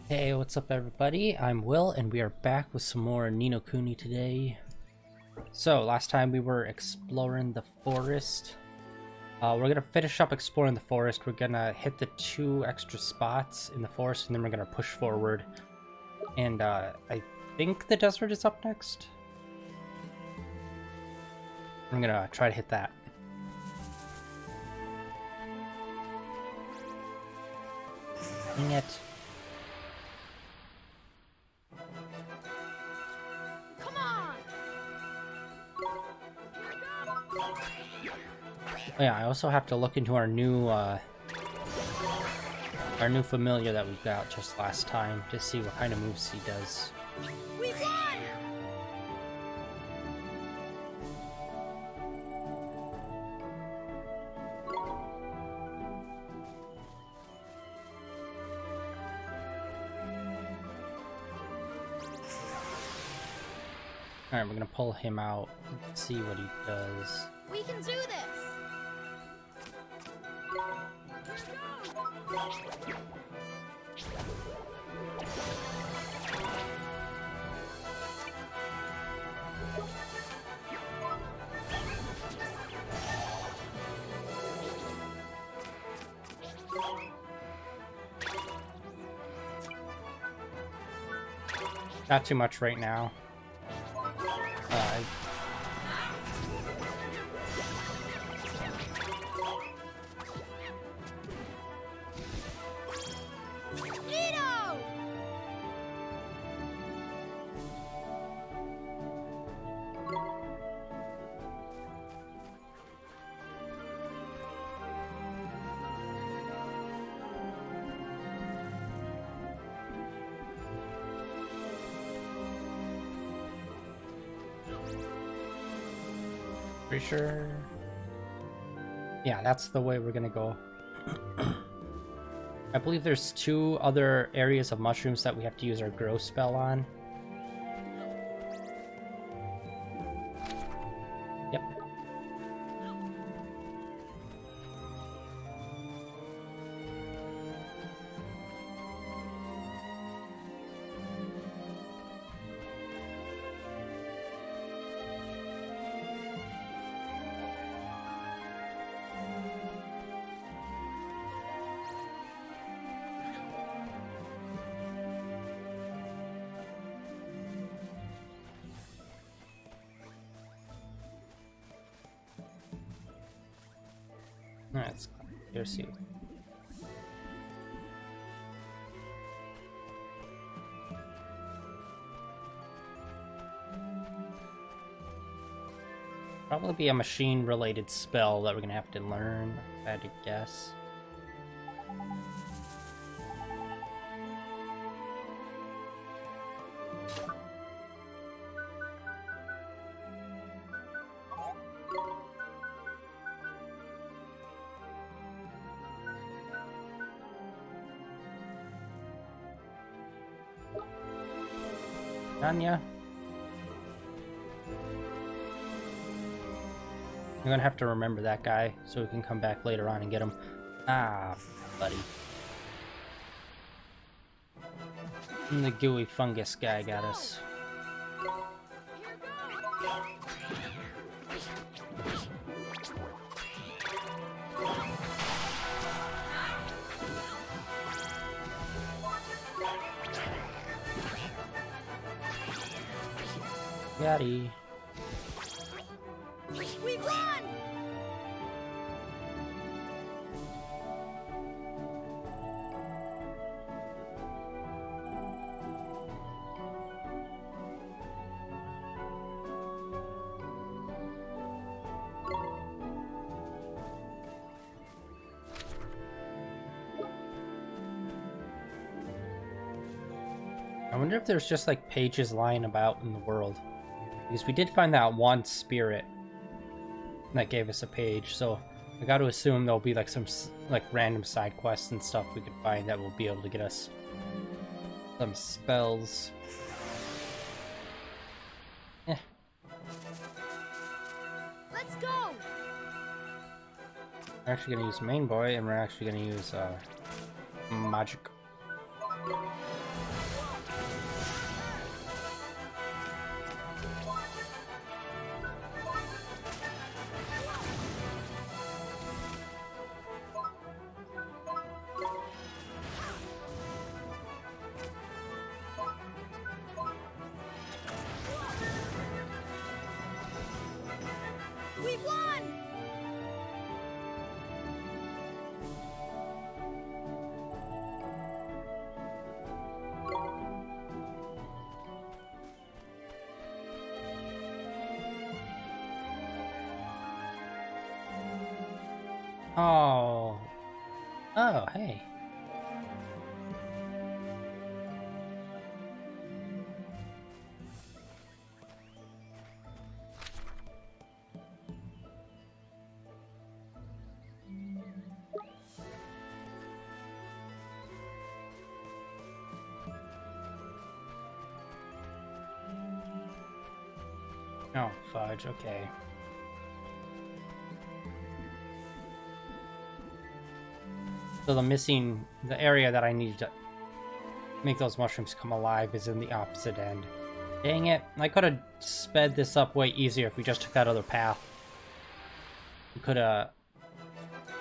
Hey, what's up everybody? I'm Will, and we are back with some more Kuni today. So, last time we were exploring the forest. We're gonna finish up exploring the forest. We're gonna hit the 2 extra spots in the forest, and then we're gonna push forward. And, I think the desert is up next. I'm gonna try to hit that. Dang it. Oh yeah, I also have to look into our new familiar that we got just last time to see what kind of moves he does. We won! Alright, we're gonna pull him out and see what he does. We can do this! Not too much right now. Pretty sure. Yeah, that's the way we're gonna go. I believe there's 2 other areas of mushrooms that we have to use our grow spell on. Yep. Alright, let's see. Probably be a machine-related spell that we're gonna have to learn, if I had to guess. Anya? I'm gonna have to remember that guy so we can come back later on and get him. Ah, buddy. And the gooey fungus guy got us. Yaddy. We won! I wonder if there's just like pages lying about in the world. Because we did find that one spirit that gave us a page, so I got to assume there'll be like some like random side quests and stuff we could find that will be able to get us some spells. Let's go! We're actually going to use Main Boy, and we're actually going to use Magic. We've won! Oh. Oh, hey. Oh, fudge, okay. So the area that I need to make those mushrooms come alive is in the opposite end. Dang it, I could have sped this up way easier if we just took that other path. We could have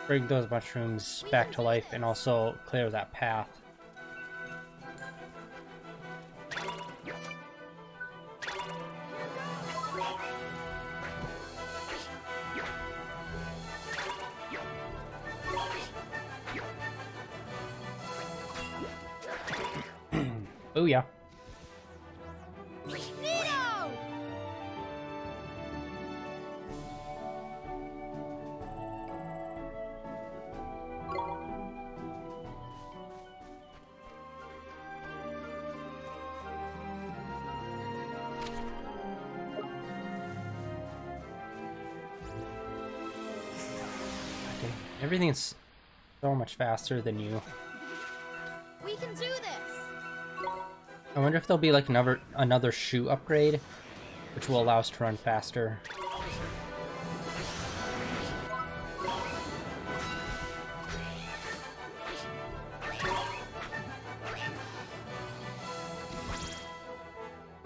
bring those mushrooms back to life and also clear that path. Booyah. Nino! Okay. Everything's so much faster than you. We can do this! I wonder if there'll be like another shoe upgrade, which will allow us to run faster.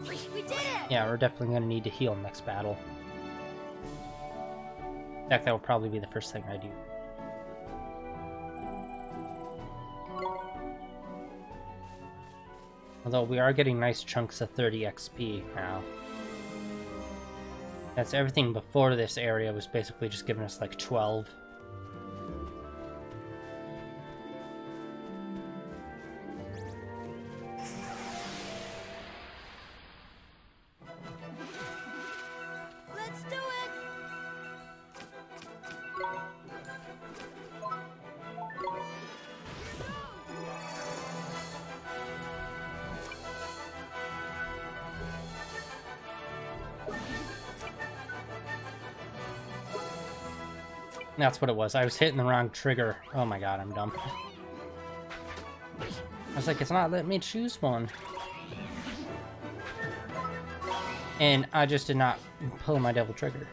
We did it! Yeah, we're definitely going to need to heal next battle. In fact, that will probably be the first thing I do. Although we are getting nice chunks of 30 XP now. That's everything before this area was basically just giving us like 12. Let's do it! That's what it was. I was hitting the wrong trigger. Oh my god, I'm dumb. I was like, it's not letting me choose one. And I just did not pull my devil trigger.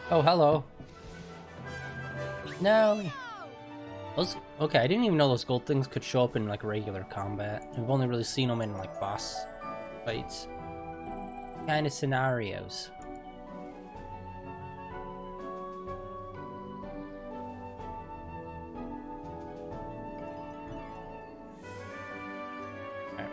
Oh, hello. No. Those, okay, I didn't even know those gold things could show up in like regular combat. I've only really seen them in like boss fights. Kind of scenarios. Right.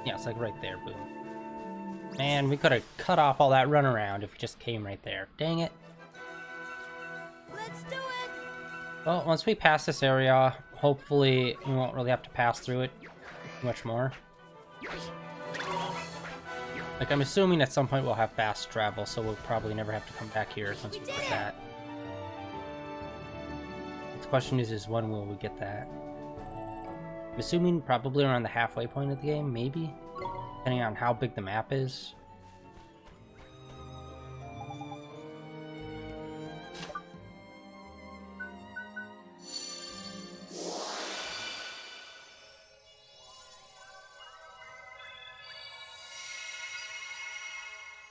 Yeah, it's like right there, boom. Man, we could have cut off all that runaround if we just came right there. Dang it. Let's do it! Well, once we pass this area, hopefully we won't really have to pass through it much more. Like, I'm assuming at some point we'll have fast travel, so we'll probably never have to come back here once we get that. The question is when will we get that? I'm assuming probably around the halfway point of the game, maybe? Depending on how big the map is.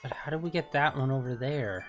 But how did we get that one over there?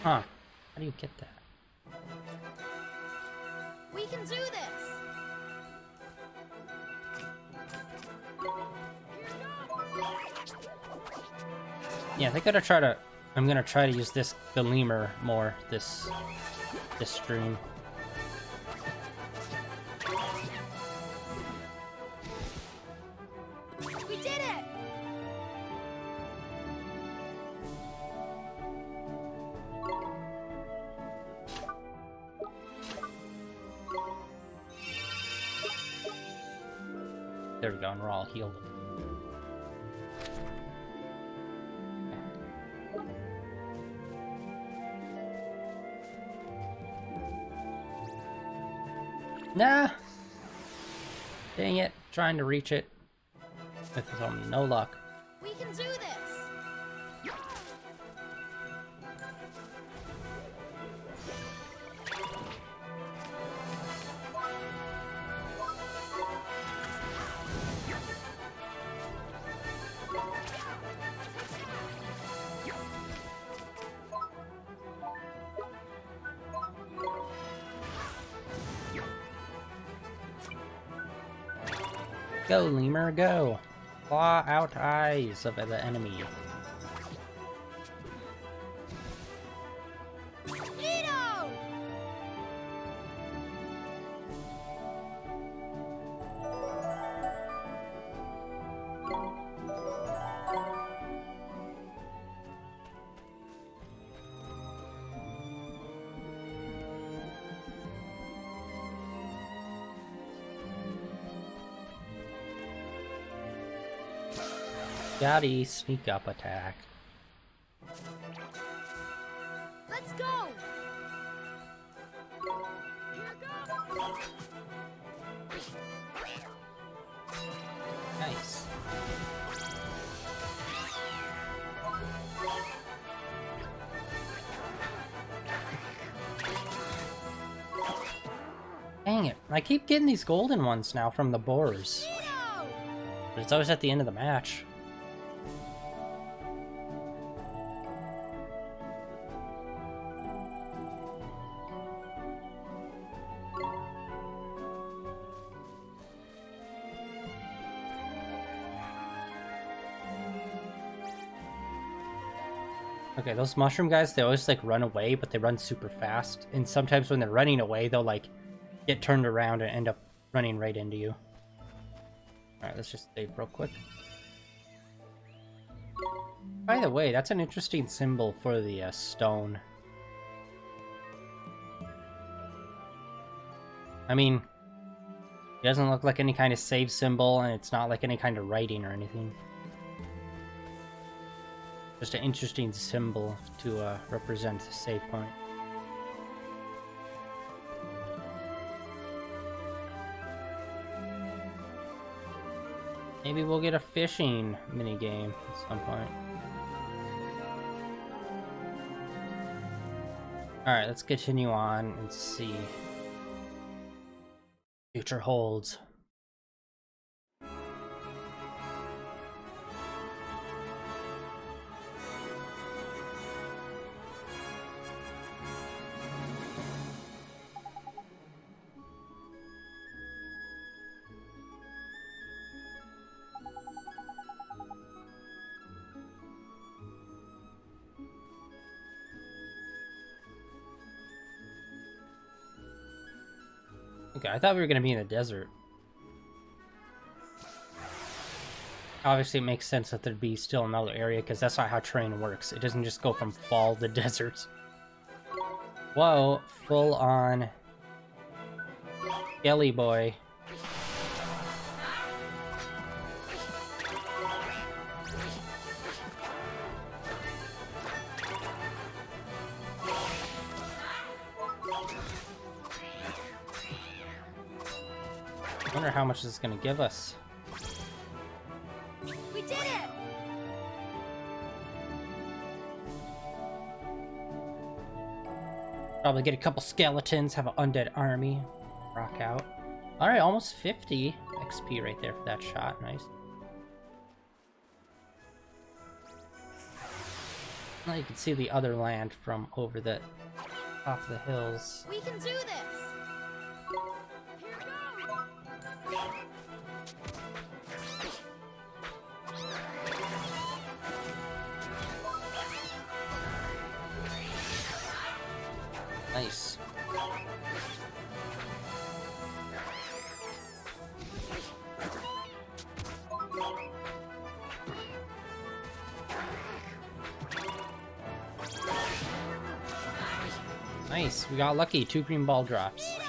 Huh. How do you get that? We can do this. Yeah, I think I'm gonna try to use this the lemur more this stream. We did it. There we go, and we're all healed. Nah! Dang it, trying to reach it with no luck. We can do this. Go, lemur, go! Claw out eyes of the enemy. Nino! Gotta sneak up attack. Let's go. Here goes. Nice. Dang it. I keep getting these golden ones now from the boars. Nino! But it's always at the end of the match. Okay, those mushroom guys, they always like run away, but they run super fast. And sometimes when they're running away, they'll like get turned around and end up running right into you. Alright, let's just save real quick. By the way, that's an interesting symbol for the stone. I mean, it doesn't look like any kind of save symbol, and it's not like any kind of writing or anything. Just an interesting symbol to represent the save point. Maybe we'll get a fishing minigame at some point. Alright, let's continue on and see. Future holds. Okay, I thought we were gonna be in the desert. Obviously, it makes sense that there'd be still another area, because that's not how terrain works. It doesn't just go from fall to deserts. Whoa, full on Skelly boy. I wonder how much this is gonna give us. We did it! Probably get a couple skeletons, have an undead army, rock out. Alright, almost 50 XP right there for that shot, nice. Now you can see the other land from over the top of the hills. We can do this. Here goes. Nice. Nice, we got lucky. 2 green ball drops. Nito!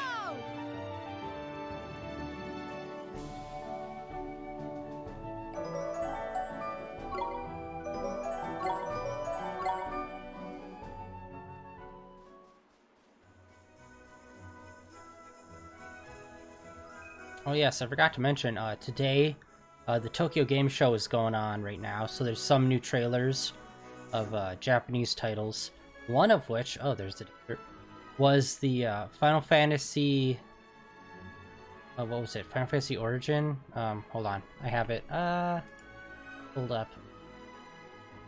Oh yes, I forgot to mention, today, the Tokyo Game Show is going on right now, so there's some new trailers of Japanese titles. One of which, oh, there's the was the Final Fantasy. What was it? Final Fantasy Origin. Hold on, I have it. Hold up.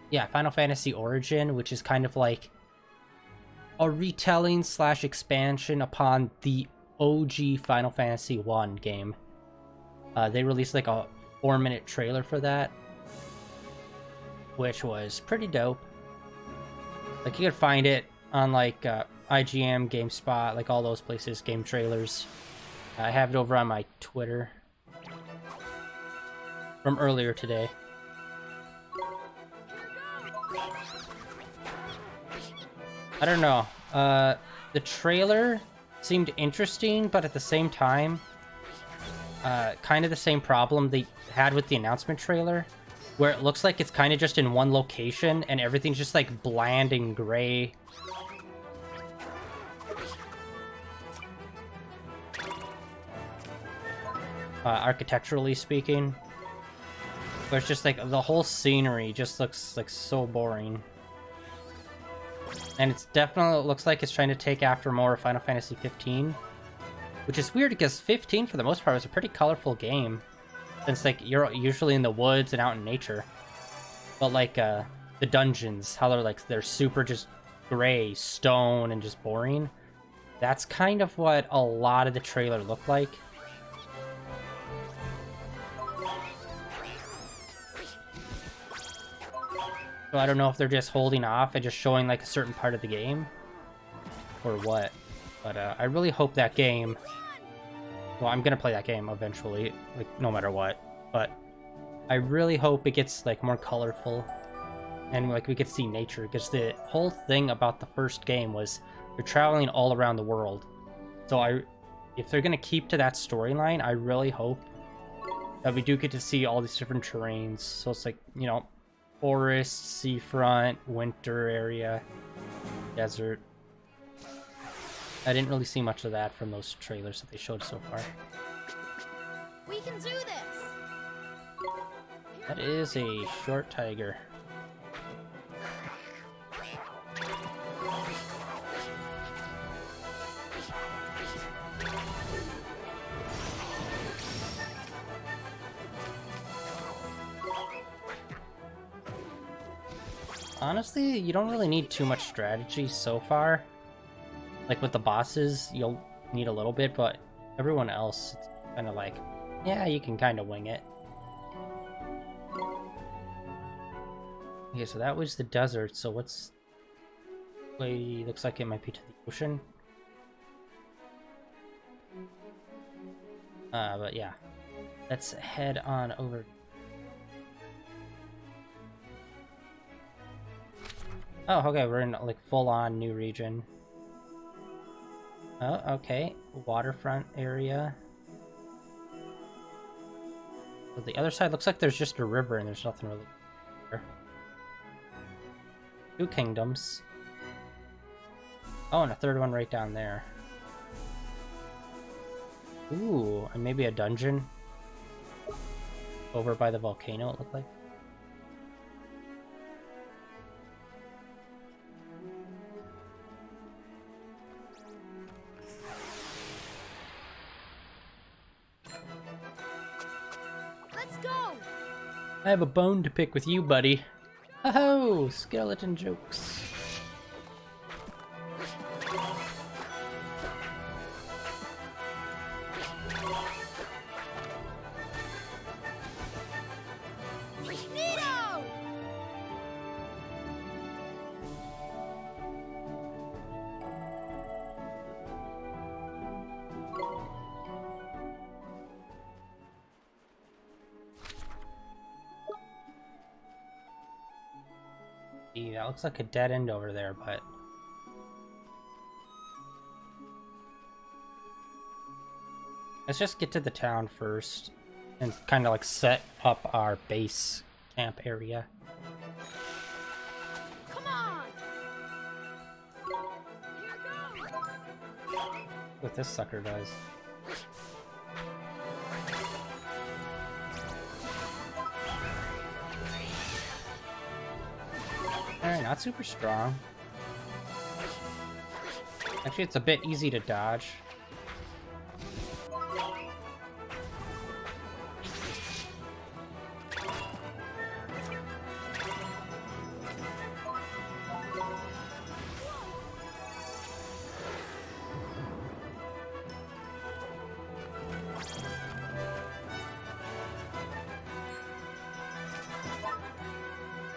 Yeah, Final Fantasy Origin, which is kind of like a retelling / expansion upon the OG Final Fantasy 1 game. They released like a 4-minute trailer for that, which was pretty dope. Like, you could find it on like IGM, GameSpot, like all those places, game trailers. I have it over on my Twitter from earlier today. I don't know. The trailer seemed interesting, but at the same time, kind of the same problem they had with the announcement trailer, where it looks like it's kind of just in one location and everything's just like bland and gray. Architecturally speaking, but it's just like the whole scenery just looks like so boring. And it's definitely looks like it's trying to take after more Final Fantasy 15, which is weird because 15 for the most part was a pretty colorful game, since like you're usually in the woods and out in nature. But like the dungeons, how they're super just gray, stone, and just boring. That's kind of what a lot of the trailer looked like. So I don't know if they're just holding off and just showing like a certain part of the game, or what. But I really hope that game. Well, I'm gonna play that game eventually, like no matter what. But I really hope it gets like more colorful, and like we could see nature, because the whole thing about the first game was you're traveling all around the world. So if they're gonna keep to that storyline, I really hope that we do get to see all these different terrains. So it's like, you know, forest, seafront, winter area, desert. I didn't really see much of that from those trailers that they showed so far. We can do this. That is a short tiger. Honestly, you don't really need too much strategy so far. Like with the bosses, you'll need a little bit, but everyone else, it's kind of like, yeah, you can kind of wing it. Okay, so that was the desert, so what's... Way looks like it might be to the ocean. But yeah. Let's head on over. Oh, okay, we're in like full-on new region. Oh, okay. Waterfront area. So the other side looks like there's just a river and there's nothing really there. 2 kingdoms. Oh, and a third one right down there. Ooh, and maybe a dungeon over by the volcano, it looked like. Let's go. I have a bone to pick with you, buddy. Go. Oh, skeleton jokes. Neato! Yeah, that looks like a dead end over there, but let's just get to the town first and kind of like set up our base camp area. Come on! Here goes! What this sucker does. Alright, not super strong. Actually, it's a bit easy to dodge.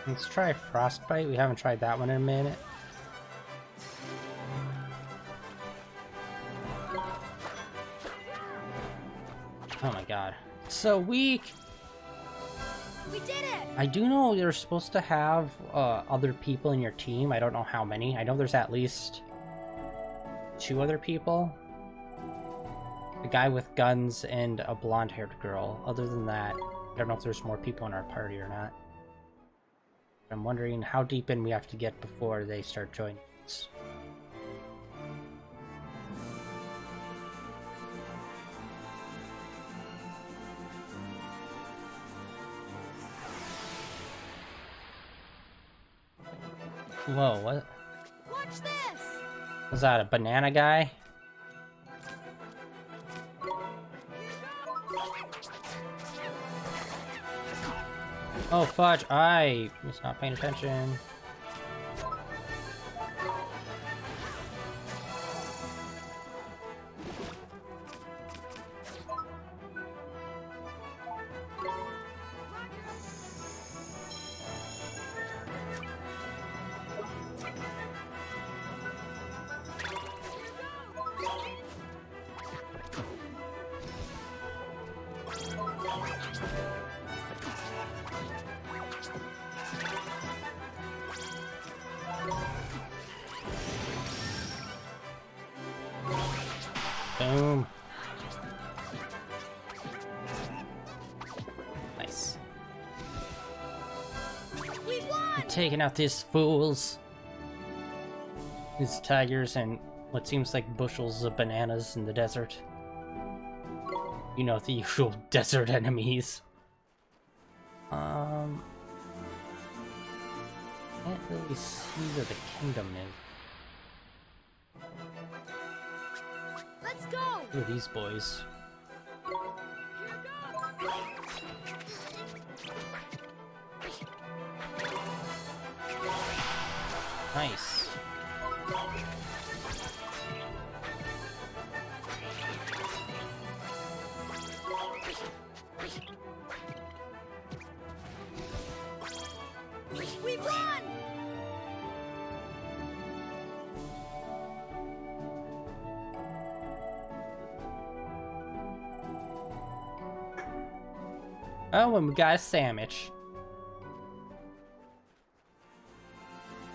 Let's try Frostbite. We haven't tried that one in a minute. Oh my god. So weak! We did it! I do know you're supposed to have other people in your team. I don't know how many. I know there's at least 2 other people. A guy with guns and a blonde-haired girl. Other than that, I don't know if there's more people in our party or not. I'm wondering how deep in we have to get before they start joining us. Whoa, what? Watch this! Was that a banana guy? Oh fudge, I was not paying attention. Boom. Nice. We won! I'm taking out these fools. These tigers and what seems like bushels of bananas in the desert. You know, the usual desert enemies. Can't really see where the kingdom is. Let's go! Who are these boys? Nice. We won! Oh, and we got a sandwich.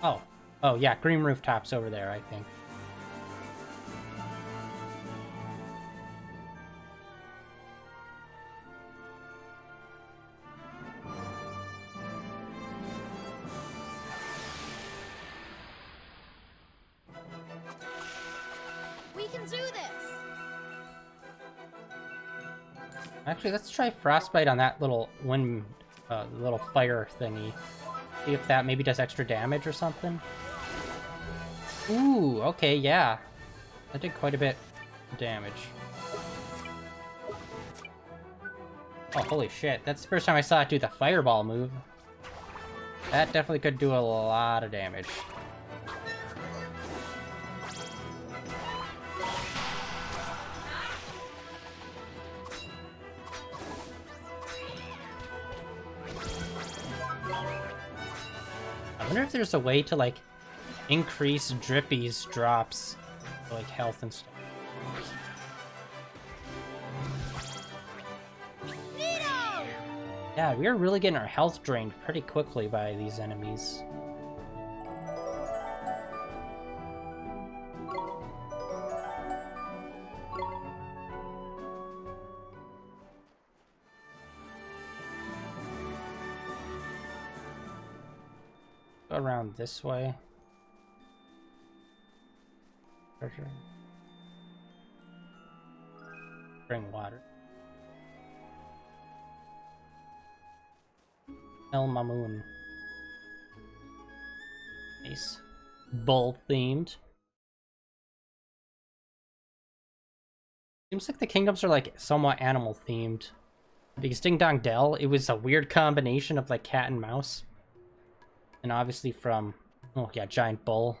Oh. Oh, yeah, green rooftops over there, I think. We can do this! Actually, let's try Frostbite on that little wind, little fire thingy. See if that maybe does extra damage or something. Ooh, okay, yeah. That did quite a bit of damage. Oh, holy shit. That's the first time I saw it do the fireball move. That definitely could do a lot of damage. I wonder if there's a way to, like, increase Drippy's drops, like health and stuff. Nino! Yeah, we are really getting our health drained pretty quickly by these enemies. Go around this way. Treasure. Bring water. El Mamoon. Nice. Bull themed. Seems like the kingdoms are like somewhat animal themed. Because Ding Dong Dell, it was a weird combination of like cat and mouse. And obviously from, oh yeah, giant bull.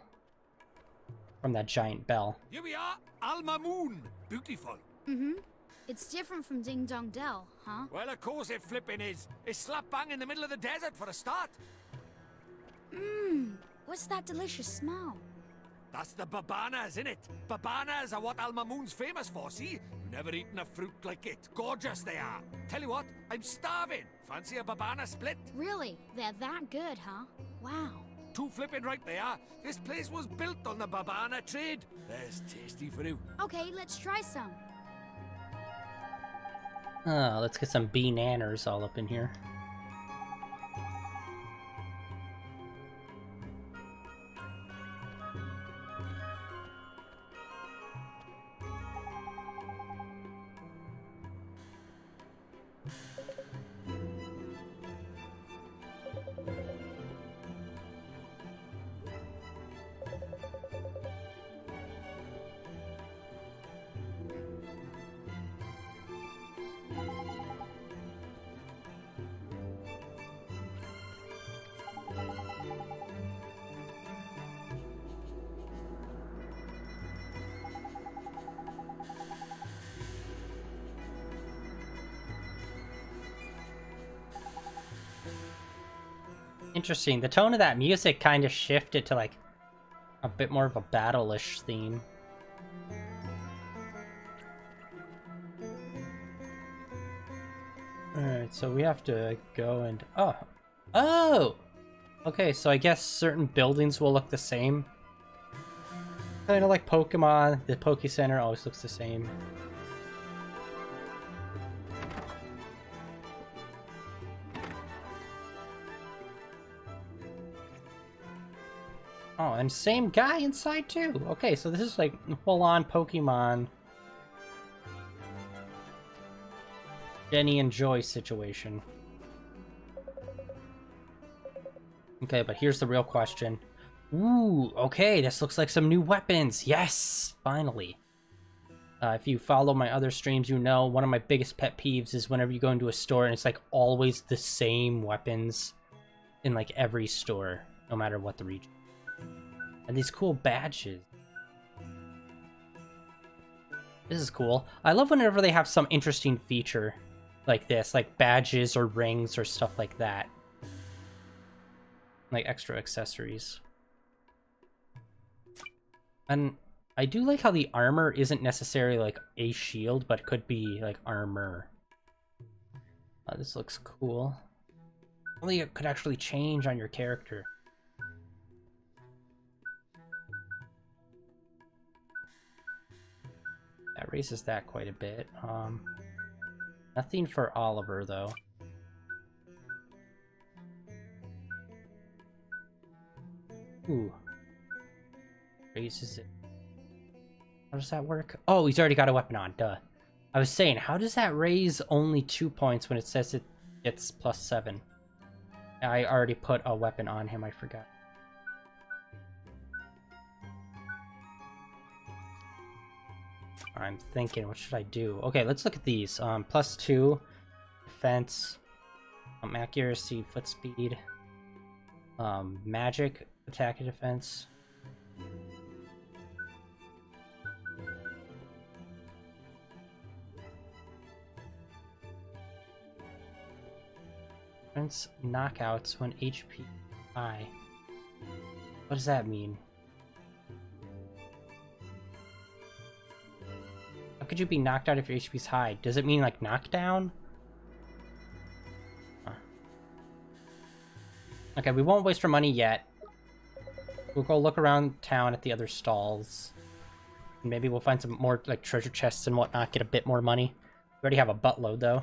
From that giant bell. Here we are, Alma Moon. Beautiful. Mm-hmm. It's different from Ding Dong Dell, huh? Well, of course it flipping is. It's slap bang in the middle of the desert for a start. Mmm. What's that delicious smell? That's the babanas, innit? Babanas are what Alma Moon's famous for, see? You never eaten a fruit like it. Gorgeous they are. Tell you what, I'm starving. Fancy a babana split? Really? They're that good, huh? Wow. Too flipping right they are. This place was built on the babana trade. There's tasty for you. Okay, let's try some. Let's get some bee nanners all up in here. Interesting. The tone of that music kind of shifted to like a bit more of a battle-ish theme. Alright, so we have to go and... Oh! Okay, so I guess certain buildings will look the same. Kind of like Pokemon, the Poke Center always looks the same. Oh, and same guy inside too. Okay, so this is like full-on Pokemon Jenny and Joy situation. Okay, but here's the real question. Ooh, okay, this looks like some new weapons. Yes, finally. If you follow my other streams, you know one of my biggest pet peeves is whenever you go into a store and it's like always the same weapons in like every store, no matter what the region. And these cool badges. This is cool. I love whenever they have some interesting feature like this, like badges or rings or stuff like that. Like extra accessories. And I do like how the armor isn't necessarily like a shield, but could be like armor. This looks cool. Only it could actually change on your character. That raises that quite a bit. Nothing for Oliver, though. Ooh. Raises it. How does that work? Oh, he's already got a weapon on, duh. I was saying, how does that raise only 2 points when it says it gets +7? I already put a weapon on him, I forgot. I'm thinking, what should I do? Okay, let's look at these. +2 defense, accuracy, foot speed. Magic, attack and defense. Defense knockouts when HP high. What does that mean? How could you be knocked out if your HP's high? Does it mean like knockdown? Huh. Okay, we won't waste our money yet. We'll go look around town at the other stalls. Maybe we'll find some more like treasure chests and whatnot, get a bit more money. We already have a buttload though.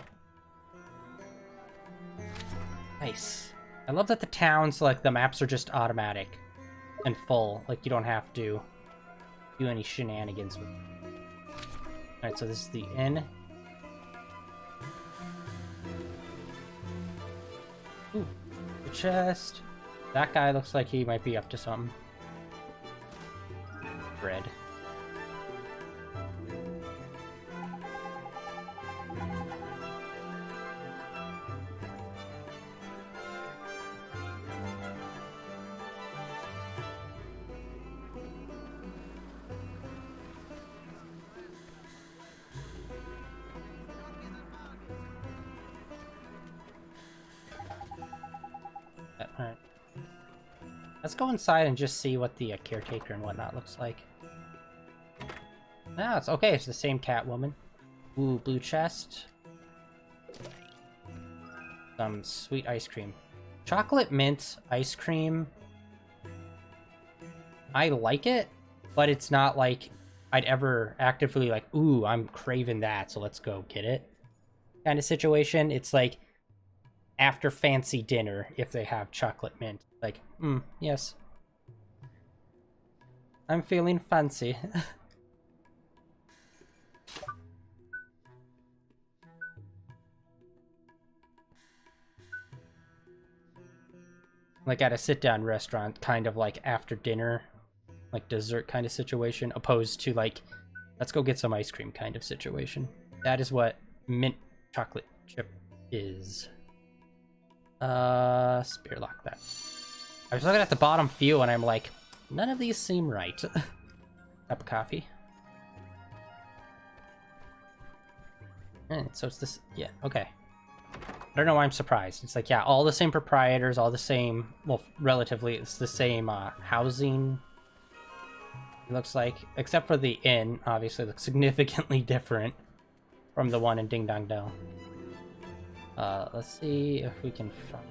Nice. I love that the towns, like the maps are just automatic and full. Like you don't have to do any shenanigans with. Alright, so this is the inn. Ooh, the chest. That guy looks like he might be up to something. Bread. Alright. Let's go inside and just see what the caretaker and whatnot looks like. Ah, it's okay. It's the same Catwoman. Ooh, blue chest. Some sweet ice cream. Chocolate mint ice cream. I like it, but it's not like I'd ever actively like, ooh, I'm craving that, so let's go get it kind of situation. It's like after fancy dinner if they have chocolate mint. Like, yes. I'm feeling fancy. Like at a sit-down restaurant, kind of like after dinner, like dessert kind of situation, opposed to like, let's go get some ice cream kind of situation. That is what mint chocolate chip is. Spear lock that. I was looking at the bottom few and I'm like, none of these seem right. Cup of coffee. And so it's this, yeah, okay. I don't know why I'm surprised. It's like, yeah, all the same proprietors, all the same, well, relatively, it's the same housing, it looks like. Except for the inn, obviously, looks significantly different from the one in Ding Dong Dell. Let's see if we can find...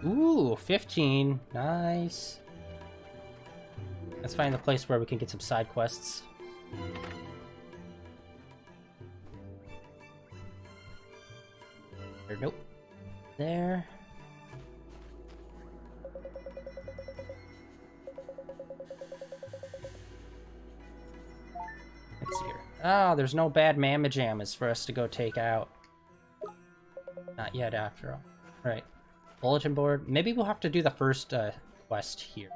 Ooh, 15. Nice. Let's find the place where we can get some side quests. Nope. There. Let's see here. Oh, there's no bad mamma jammas for us to go take out. Not yet, after all. Right. Bulletin board. Maybe we'll have to do the first quest here.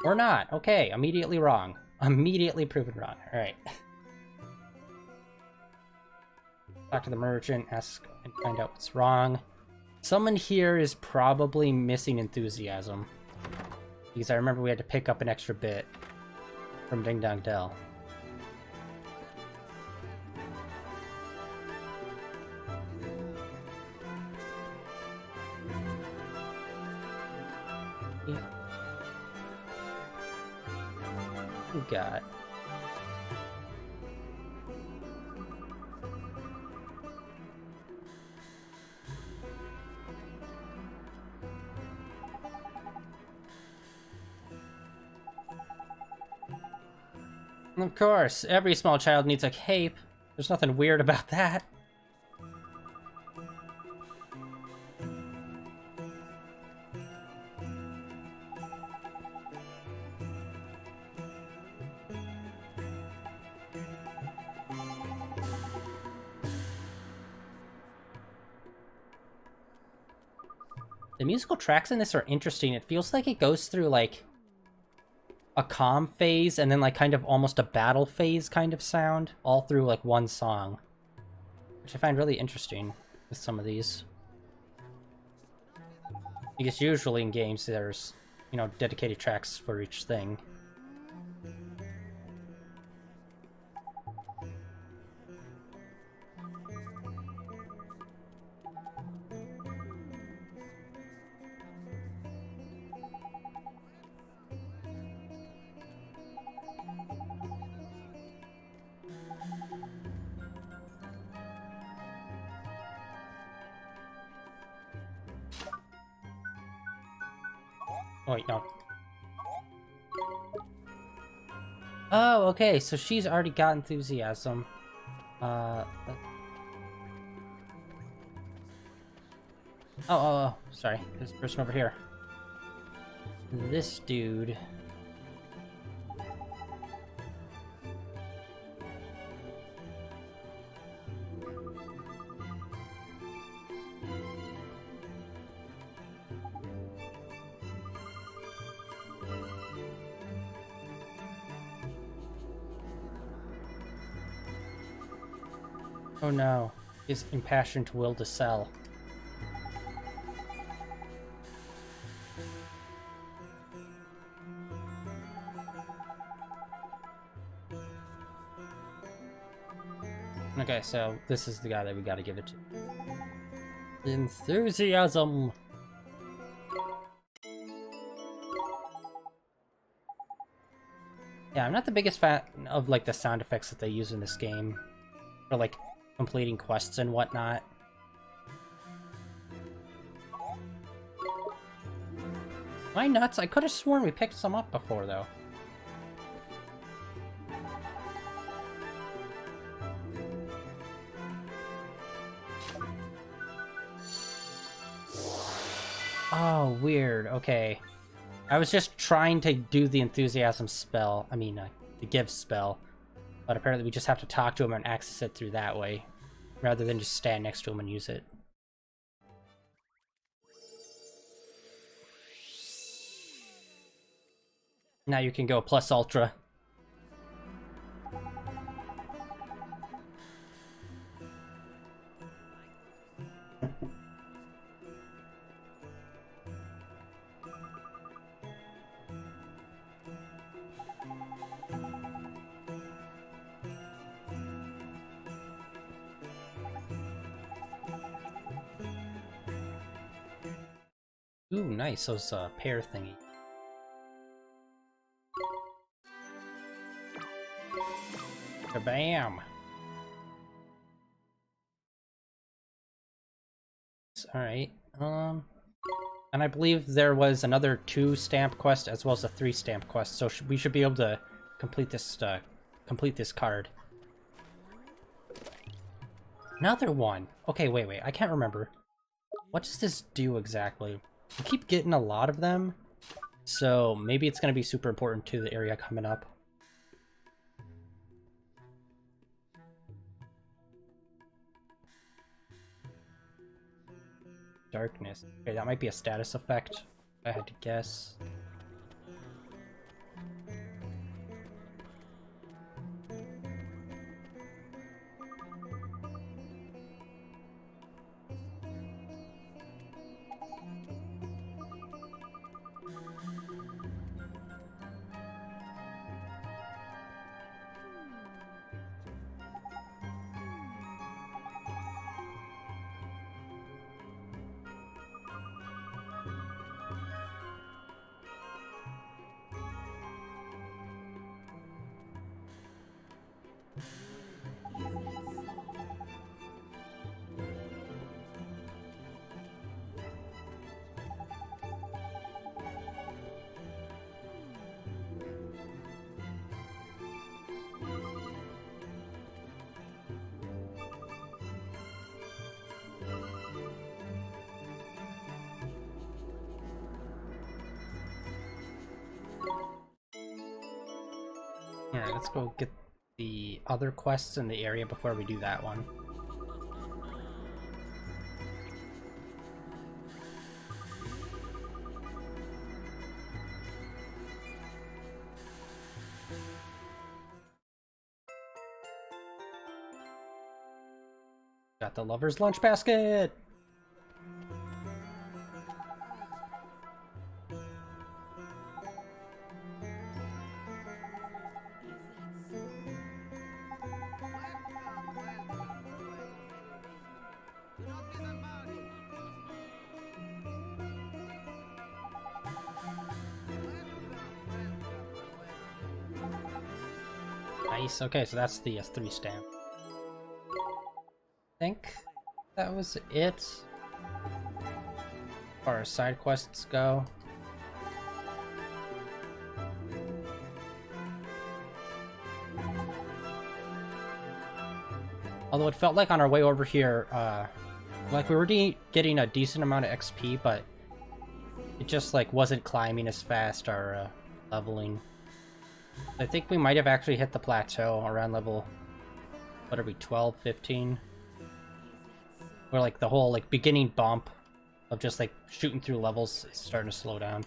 Or not. Okay, immediately wrong. Immediately proven wrong. Alright. Talk to the merchant, ask and find out what's wrong. Someone here is probably missing enthusiasm. Because I remember we had to pick up an extra bit from Ding Dong Dell. Yeah. We got... Of course, every small child needs a cape. There's nothing weird about that. The musical tracks in this are interesting. It feels like it goes through, like, a calm phase and then like kind of almost a battle phase kind of sound all through like one song, which I find really interesting with some of these. Because usually in games there's, you know, dedicated tracks for each thing. Oh, wait, no. Oh, okay, so she's already got enthusiasm. Oh, sorry. This person over here. This dude. Oh no, his impassioned will to sell. Okay, so this is the guy that we gotta give it to. Enthusiasm! Yeah, I'm not the biggest fan of, like, the sound effects that they use in this game. For, like, completing quests and whatnot. Am I nuts? I could have sworn we picked some up before, though. Oh, weird. Okay. I was just trying to do the enthusiasm spell. I mean, the give spell. But apparently we just have to talk to him and access it through that way. Rather than just stand next to him and use it. Now you can go plus ultra. Ooh, nice, those pair thingy. Bam! Alright, and I believe there was another 2 stamp quest as well as a 3 stamp quest, so we should be able to complete this card. Another one! Okay, wait, I can't remember. What does this do exactly? We keep getting a lot of them, so maybe it's going to be super important to the area coming up. Darkness. Okay, that might be a status effect, if I had to guess. Alright, let's go get the other quests in the area before we do that one. Got the lover's lunch basket! Nice. Okay, so that's the 3 stamp. I think that was it. As far as side quests go. Although it felt like on our way over here, like we were getting a decent amount of XP, but it just like wasn't climbing as fast or leveling. I think we might have actually hit the plateau around level, what are we, 12, 15? Where like the whole like beginning bump of just like shooting through levels is starting to slow down.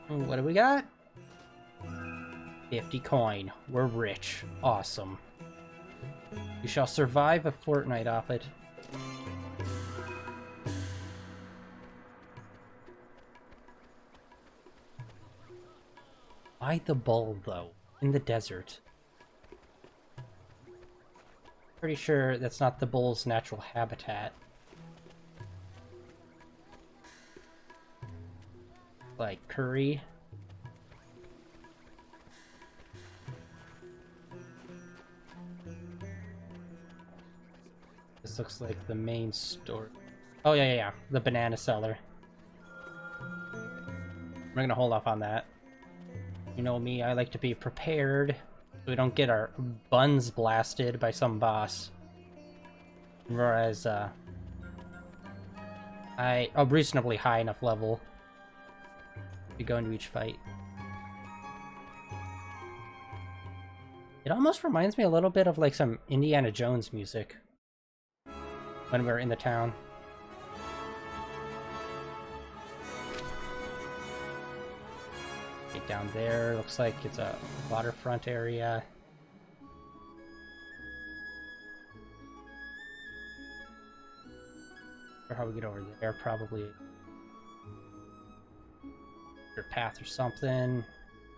What do we got? 50 coin. We're rich. Awesome. You shall survive a fortnight off it. Why the bull, though? In the desert. Pretty sure that's not the bull's natural habitat. Like curry. This looks like the main store. Oh, yeah. The banana seller. We're gonna hold off on that. You know me, I like to be prepared so we don't get our buns blasted by some boss. Whereas, a reasonably high enough level to go into each fight. It almost reminds me a little bit of like some Indiana Jones music when we're in the town. Okay, down there looks like it's a waterfront area. Or how we get over there, probably your path or something.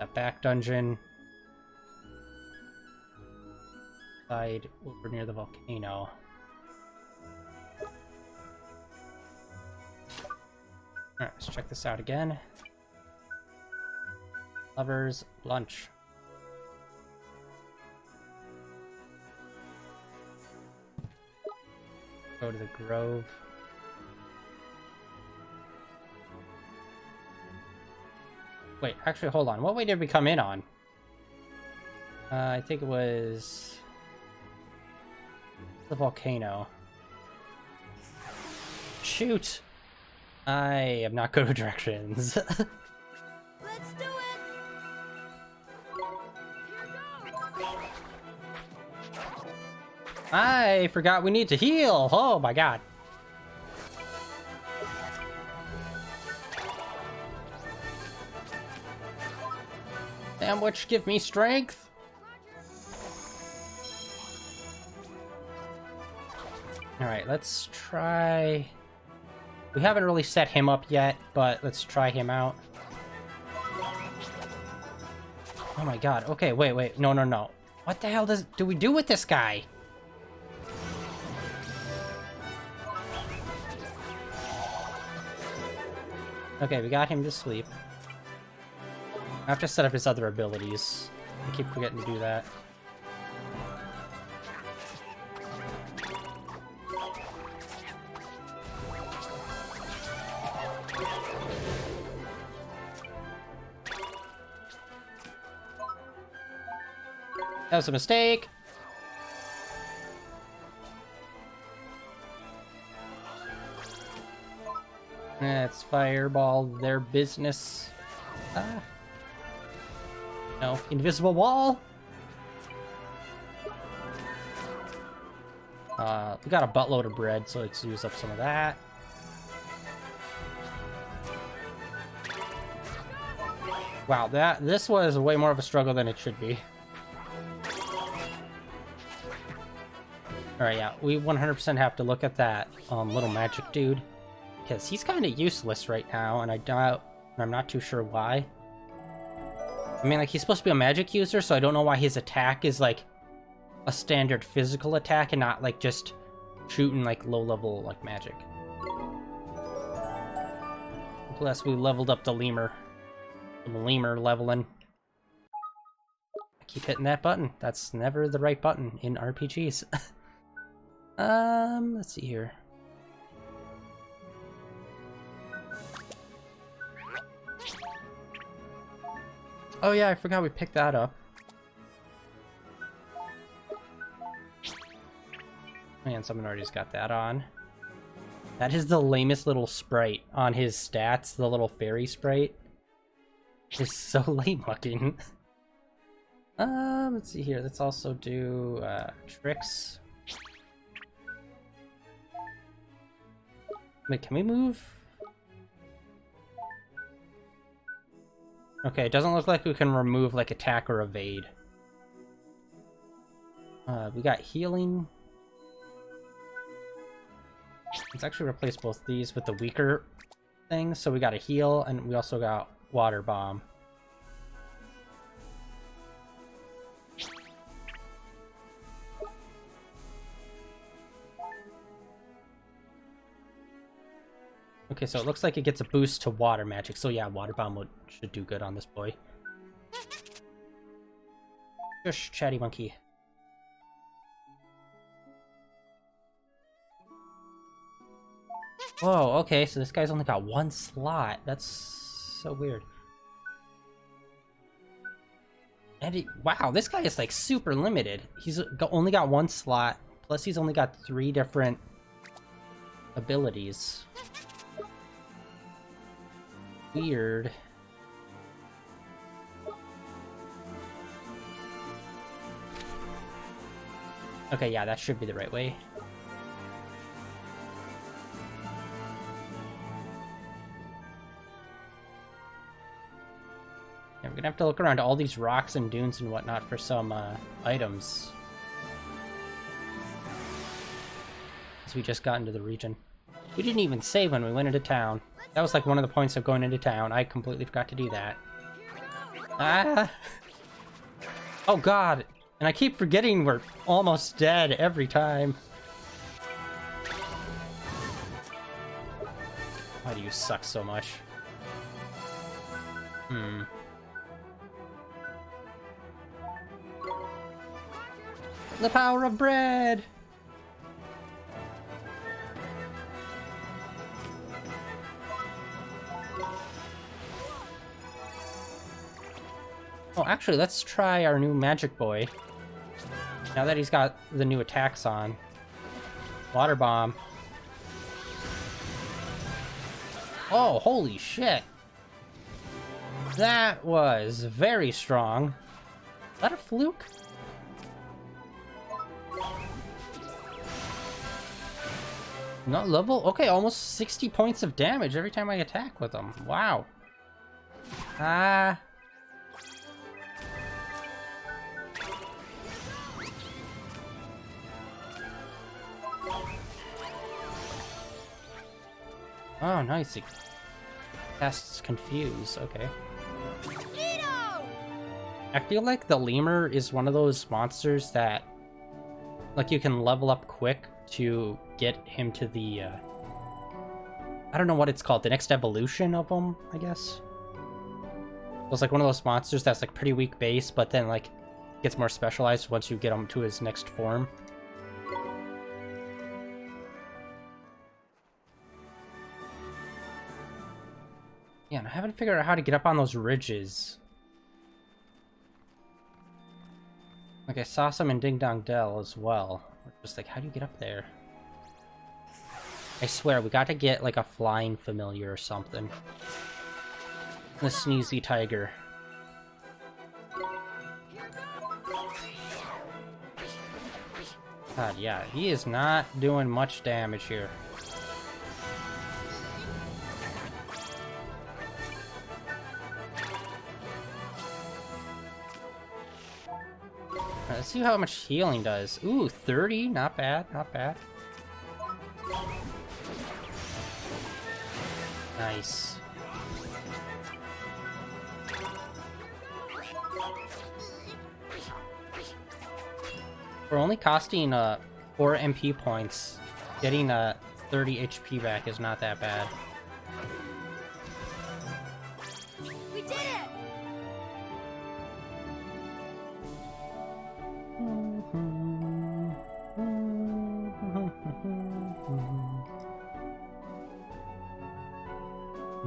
That back dungeon. Side over near the volcano. Alright, let's check this out again. Lover's lunch. Go to the grove. Wait, actually, hold on. What way did we come in on? I think it was the volcano. Shoot! I am not good with directions. Let's do it. I forgot we need to heal. Oh my god. Sandwich, give me strength. Alright, let's try... We haven't really set him up yet, but let's try him out. Oh my god, okay, wait, no. What the hell do we do with this guy? Okay, we got him to sleep. I have to set up his other abilities. I keep forgetting to do that. That was a mistake. Let's fireball their business. No, invisible wall. We got a buttload of bread, so let's use up some of that. Wow, this was way more of a struggle than it should be. Alright, yeah, we 100% have to look at that little magic dude, because he's kind of useless right now, and I'm not too sure why. I mean, like, he's supposed to be a magic user, so I don't know why his attack is, like, a standard physical attack and not, like, just shooting, like, low-level, like, magic. Plus, we leveled up the lemur. Some lemur leveling. I keep hitting that button. That's never the right button in RPGs. Let's see here. Oh yeah, I forgot we picked that up. Man, someone already just got that on. That is the lamest little sprite on his stats, the little fairy sprite. It's so lame looking. Let's see here. Let's also do tricks. Wait, can we move? Okay, it doesn't look like we can remove like attack or evade. We got healing. Let's actually replace both these with the weaker things. So we got a heal, and we also got water bomb. Okay, so it looks like it gets a boost to water magic. So yeah, water bomb should do good on this boy. Shush, chatty monkey. Whoa, okay, so this guy's only got one slot. That's so weird. And wow, this guy is like super limited. He's only got one slot, plus he's only got 3 different abilities. Weird. Okay, yeah, that should be the right way. Yeah, we're gonna have to look around all these rocks and dunes and whatnot for some items. As we just got into the region. We didn't even save when we went into town. That was like one of the points of going into town. I completely forgot to do that. Ah! Oh god! And I keep forgetting we're almost dead every time. Why do you suck so much? The power of bread! Oh, actually, let's try our new magic boy. Now that he's got the new attacks on. Water bomb. Oh, holy shit. That was very strong. Is that a fluke? Not level? Okay, almost 60 points of damage every time I attack with him. Wow. Ah. Oh, nice. It casts Confuse. Okay. I feel like the lemur is one of those monsters that, like, you can level up quick to get him to the, I don't know what it's called, the next evolution of him, I guess. It's like one of those monsters that's, like, pretty weak base, but then, like, gets more specialized once you get him to his next form. Yeah, and I haven't figured out how to get up on those ridges. Like, I saw some in Ding Dong Dell as well. Just like, how do you get up there? I swear, we got to get, like, a flying familiar or something. The Sneezy Tiger. God, yeah, he is not doing much damage here. Let's see how much healing does. Ooh, 30? Not bad, not bad. Nice. We're only costing 4 MP points. Getting 30 HP back is not that bad. We did it! And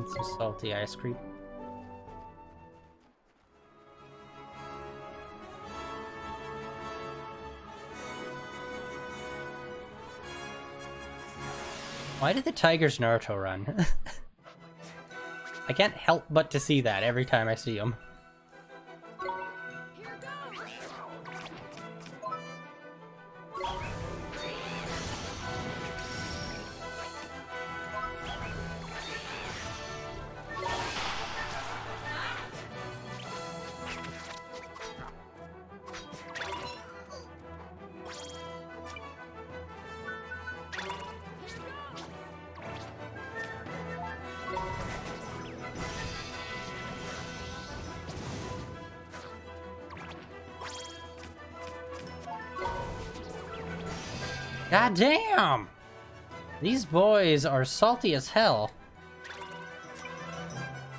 some salty ice cream. Why did the tigers Naruto run? I can't help but to see that every time I see him. God damn! These boys are salty as hell.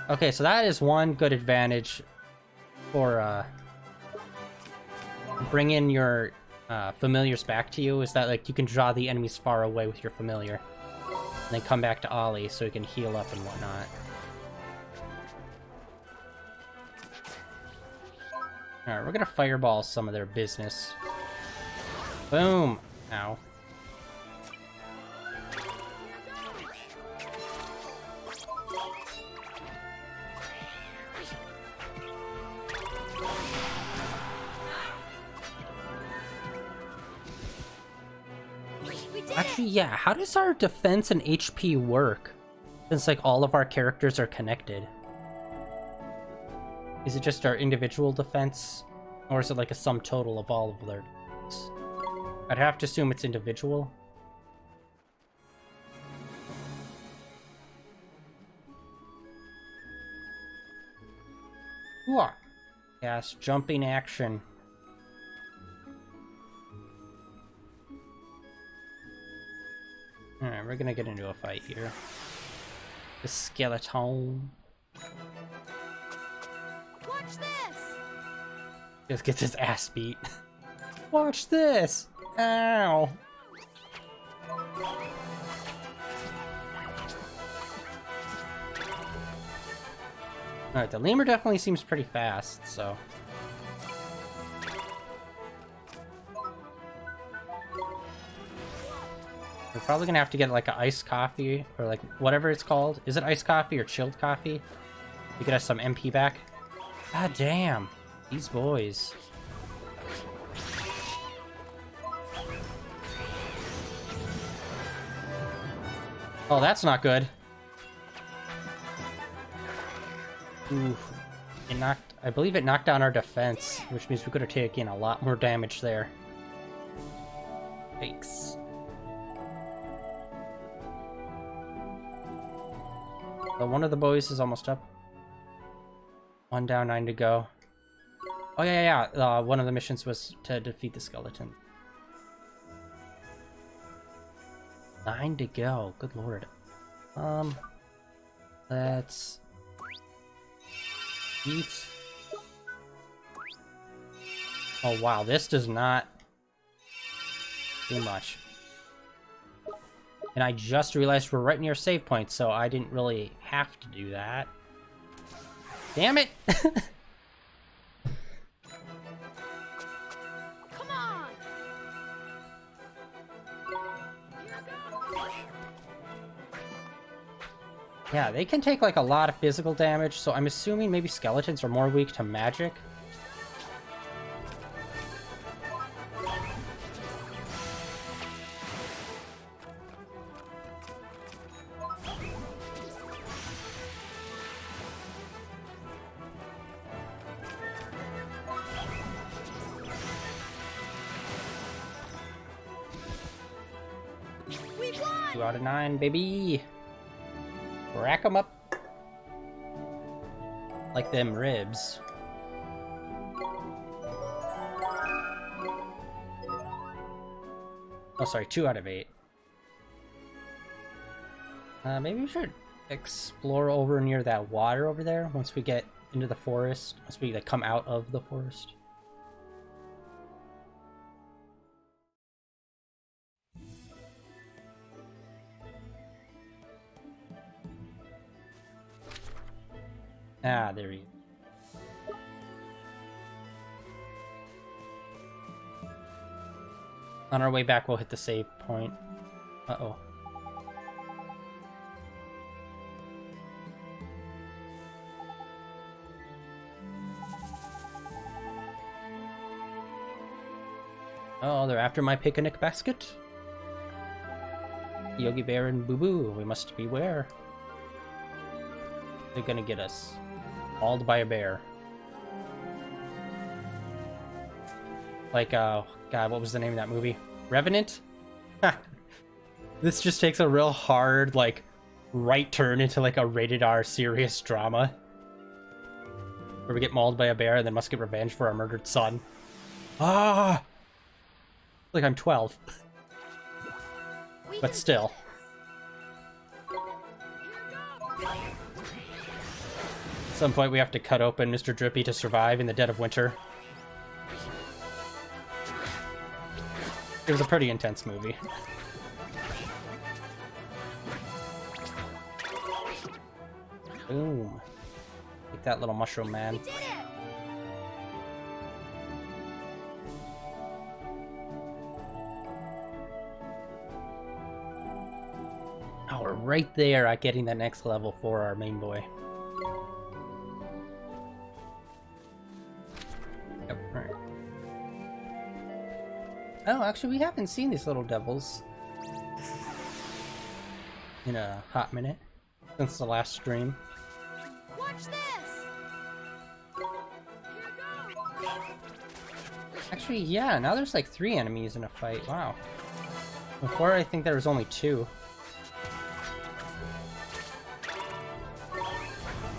Okay, so that is one good advantage for bringing your familiars back to you, is that like you can draw the enemies far away with your familiar. And then come back to Ollie so you can heal up and whatnot. Alright, we're gonna fireball some of their business. Boom! Ow. Actually, yeah, how does our defense and HP work? Since, like, all of our characters are connected. Is it just our individual defense? Or is it like a sum total of all of their... I'd have to assume it's individual. Whoa. Yes, jumping action. Alright, we're gonna get into a fight here. The skeleton. Watch this! Just gets his ass beat. Watch this! Ow! Alright, the lemur definitely seems pretty fast, so... We're probably gonna have to get like an iced coffee, or like whatever it's called. Is it iced coffee or chilled coffee? To get us some MP back. God damn, these boys. Oh, that's not good. Oof. It knocked, I believe it knocked down our defense, which means we could have taken a lot more damage there. Yikes. So one of the boys is almost up. One down, 9 to go. Oh yeah. One of the missions was to defeat the skeleton. 9 to go. Good lord. Let's eat. Oh wow, this does not do much. And I just realized we're right near save point, so I didn't really have to do that. Damn it! Come on! Yeah, they can take like a lot of physical damage, so I'm assuming maybe skeletons are more weak to magic. We won! 2 out of 9, baby! Rack 'em up. Like them ribs. Oh, sorry, 2 out of 8. Maybe we should explore over near that water over there once we get into the forest. Once we like, come out of the forest. Ah, there he is. On our way back, we'll hit the save point. Uh-oh. Oh, they're after my picnic basket? Yogi Bear and Boo Boo, we must beware. They're gonna get us. Mauled by a bear. Like, God, what was the name of that movie? Revenant? This just takes a real hard, like, right turn into, like, a rated R serious drama. Where we get mauled by a bear and then must get revenge for our murdered son. Ah! Like I'm 12. But still. At some point we have to cut open Mr. Drippy to survive in the dead of winter. It was a pretty intense movie. Boom. Take that, little mushroom man. We did it! Oh, we're right there at getting that next level for our main boy. Yep, alright. Oh, actually, we haven't seen these little devils in a hot minute since the last stream. Watch this! Actually, yeah, now there's like 3 enemies in a fight. Wow. Before, I think there was only 2.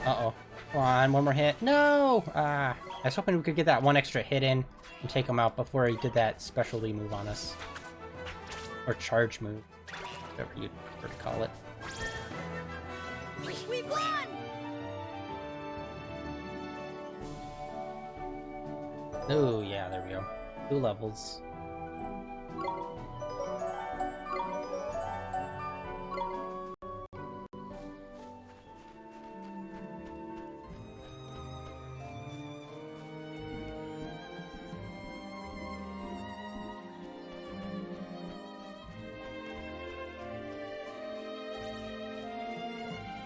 Uh-oh. Come on, one more hit. No! I was hoping we could get that one extra hit in and take him out before he did that specialty move on us. Or charge move. Whatever you'd prefer to call it. We won! Oh, yeah, there we go. 2 levels.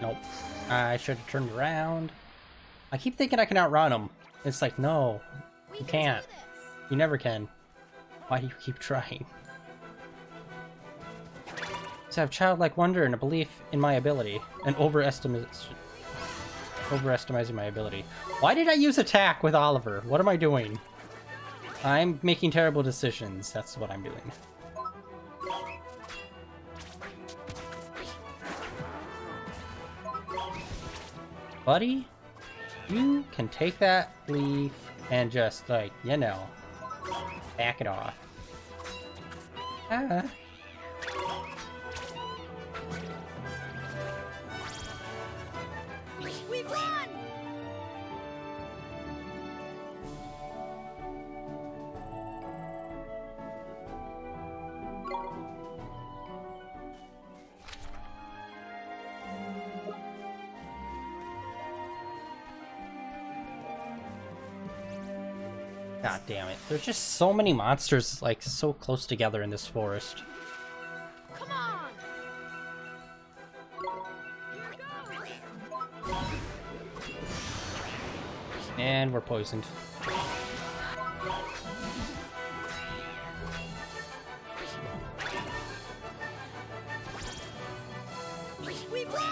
Nope. I should have turned around. I keep thinking I can outrun him. It's like, no, you can't. Do this. You never can. Why do you keep trying? To have childlike wonder and a belief in my ability, and overestimizing my ability. Why did I use attack with Oliver? What am I doing? I'm making terrible decisions. That's what I'm doing. Buddy, you can take that leaf and just, like, you know, back it off. Ah. We won! God damn it. There's just so many monsters, like, so close together in this forest. Come on! And we're poisoned. We won!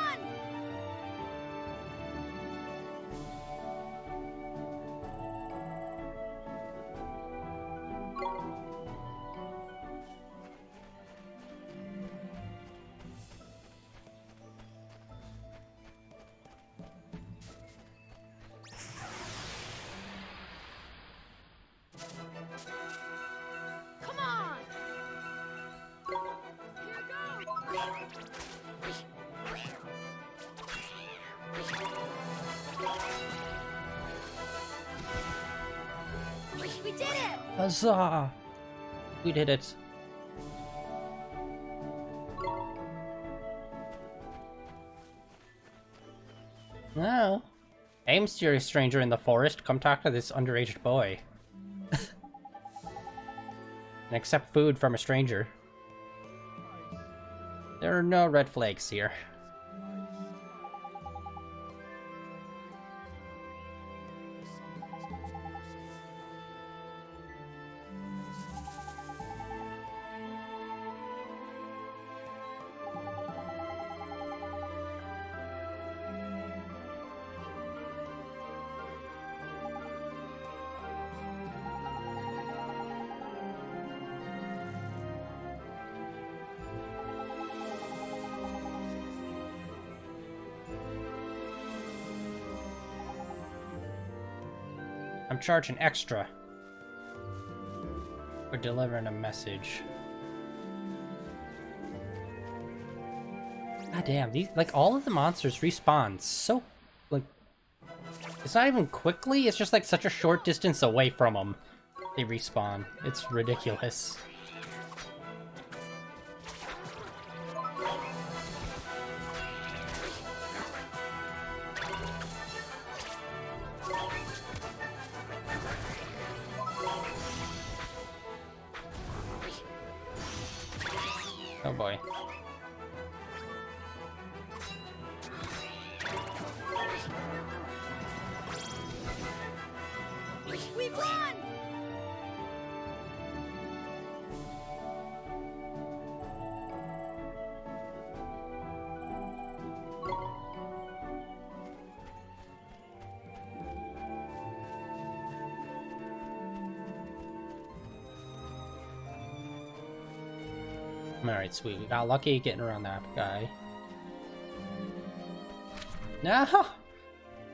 Come on! We did it! Huzzah! We did it. Now, Hey, mysterious stranger in the forest, come talk to this underage boy. And accept food from a stranger. There are no red flags here. I'm charging extra for delivering a message. God damn, these, like, all of the monsters respawn so, like, it's not even quickly, it's just like such a short distance away from them. They respawn. It's ridiculous. Oh boy. We've won! Alright, sweet. We got lucky getting around that guy. No!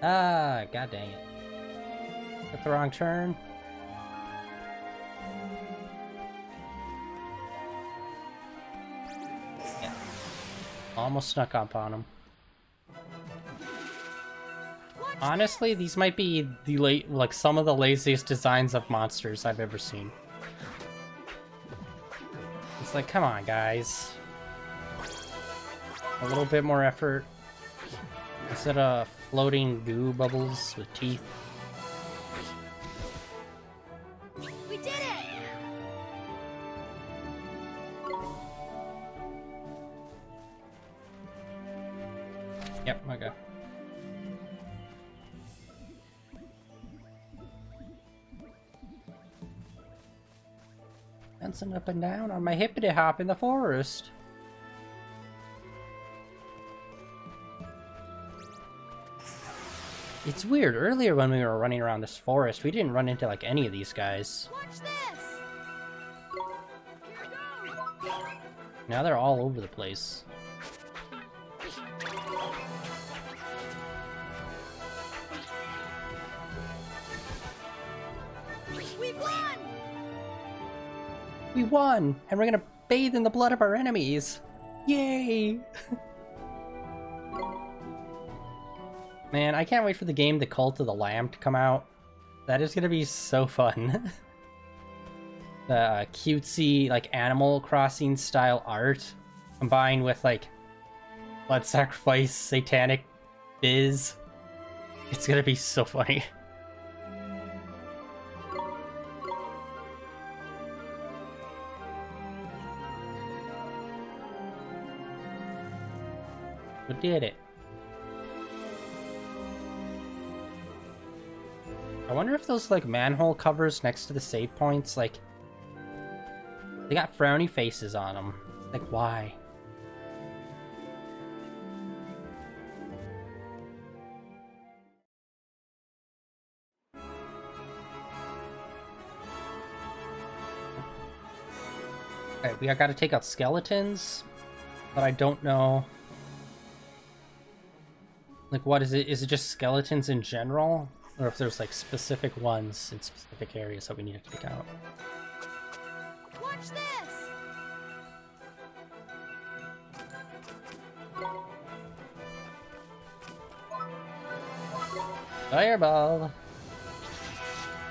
Ah, god dang it. Took the wrong turn. Yeah. Almost snuck up on him. Honestly, these might be the like some of the laziest designs of monsters I've ever seen. It's like, come on, guys. A little bit more effort. Instead of floating goo bubbles with teeth. We did it! Yep, okay. Dancing up and down on my hippity hop in the forest. It's weird, earlier when we were running around this forest, we didn't run into like any of these guys. Watch this! Now they're all over the place. We've won! We won! And we're gonna bathe in the blood of our enemies! Yay! Man, I can't wait for the game The Cult of the Lamb to come out. That is gonna be so fun. The cutesy, like, Animal Crossing style art combined with, like, blood sacrifice, satanic biz. It's gonna be so funny. We did it. I wonder if those, like, manhole covers next to the save points, like, they got frowny faces on them. Like, why? Okay, we gotta take out skeletons, but I don't know. Like, what is it? Is it just skeletons in general? Or if there's, like, specific ones in specific areas that we need to take out. Watch this! Fireball!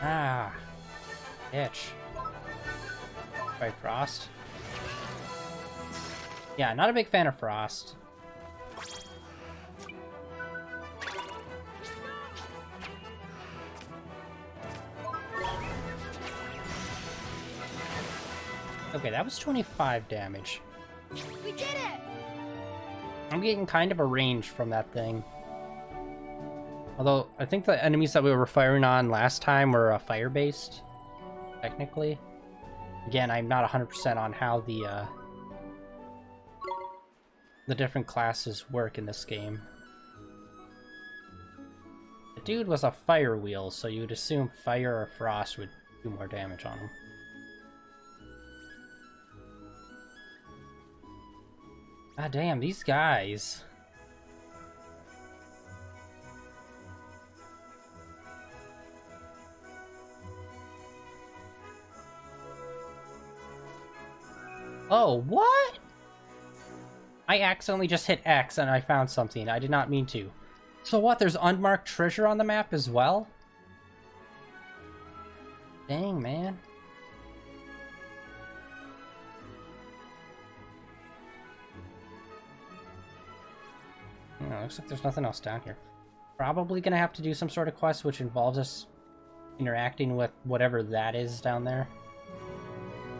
Ah. Itch. Right, Frost? Yeah, not a big fan of Frost. Okay, that was 25 damage. We did it! I'm getting kind of a range from that thing. Although, I think the enemies that we were firing on last time were fire-based, technically. Again, I'm not 100% on how the different classes work in this game. The dude was a fire wheel, so you would assume fire or frost would do more damage on him. God damn, these guys. Oh, what? I accidentally just hit X and I found something. I did not mean to. So what, there's unmarked treasure on the map as well? Dang, man. Looks like there's nothing else down here. Probably gonna have to do some sort of quest which involves us interacting with whatever that is down there.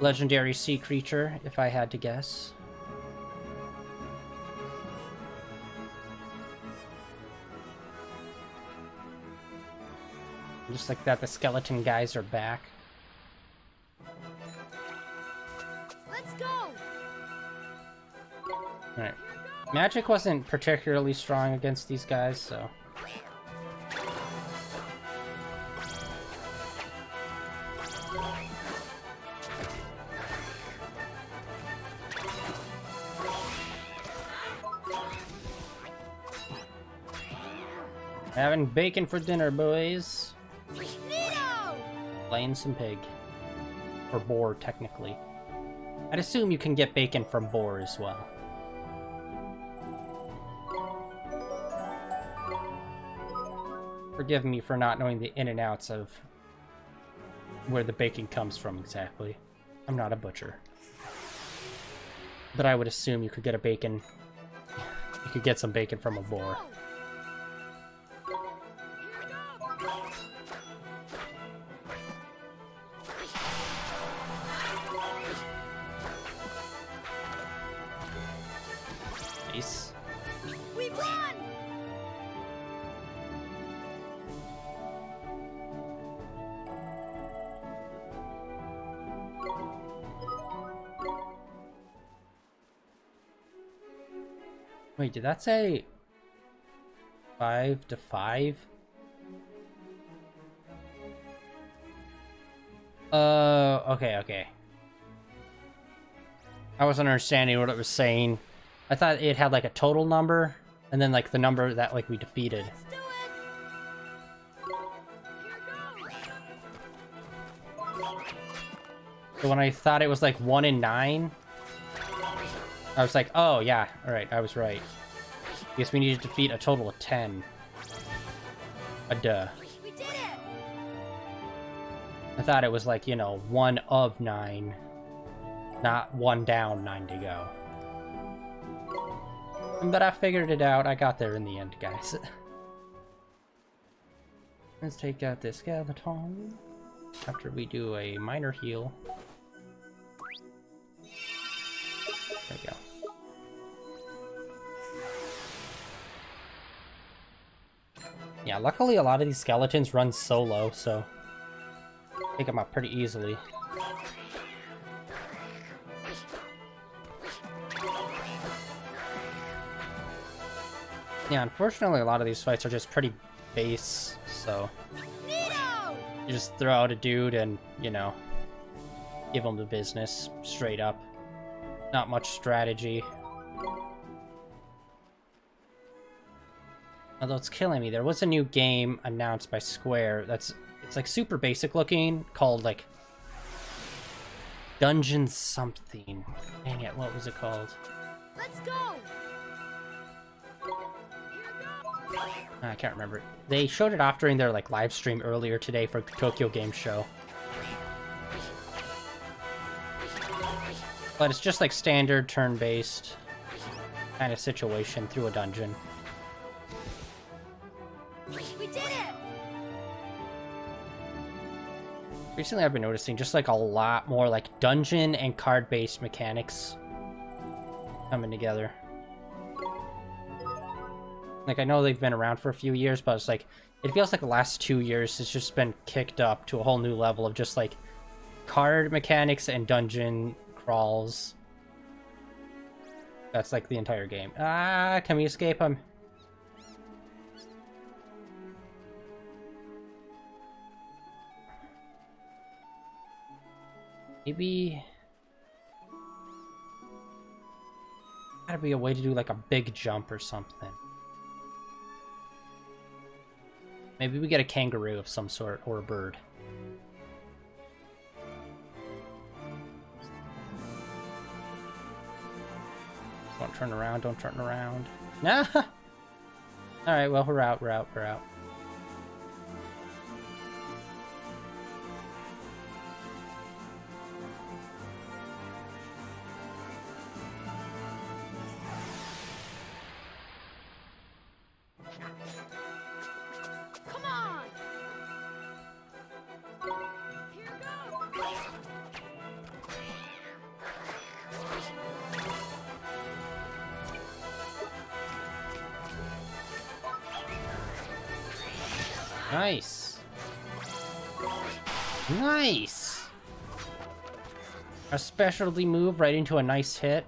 Legendary sea creature, if I had to guess. Just like that, the skeleton guys are back. Let's go! Alright. Magic wasn't particularly strong against these guys, so... Having bacon for dinner, boys. Neato! Playing some pig. Or boar, technically. I'd assume you can get bacon from boar as well. Forgive me for not knowing the in and outs of where the bacon comes from exactly. I'm not a butcher. But I would assume you could get a bacon... You could get some bacon from a boar. Nice. We won! Wait, did that say 5 to 5? Okay. I wasn't understanding what it was saying. I thought it had like a total number, and then like the number that like we defeated. Let's do it! Here goes! So when I thought it was like 1 in 9, I was like, oh yeah, alright, I was right. I guess we need to defeat a total of 10. Duh. We did it! I thought it was like, you know, 1 of 9. Not 1 down, 9 to go. But I figured it out. I got there in the end, guys. Let's take out this skeleton. After we do a minor heal. There we go. Yeah, luckily a lot of these skeletons run solo, so pick them up pretty easily. Yeah, unfortunately a lot of these fights are just pretty base, so Neato! you just throw out a dude and, you know, give him the business straight up. Not much strategy. Although it's killing me, there was a new game announced by Square it's like super basic looking, called like Dungeon something. Dang it, what was it called? Let's go! I can't remember. They showed it off during their like live stream earlier today for Tokyo Game Show. But it's just like standard turn-based kind of situation through a dungeon. We did it! Recently I've been noticing just like a lot more like dungeon and card-based mechanics coming together. Like, I know they've been around for a few years, but it's like, it feels like the last 2 years it's just been kicked up to a whole new level of just like card mechanics and dungeon crawls. That's like the entire game. Ah, can we escape him? Maybe... gotta be a way to do like a big jump or something. Maybe we get a kangaroo of some sort, or a bird. Don't turn around, don't turn around. Nah! Alright, well, we're out, we're out, we're out. Come on! Here goes! Nice! Nice! A specialty move right into a nice hit.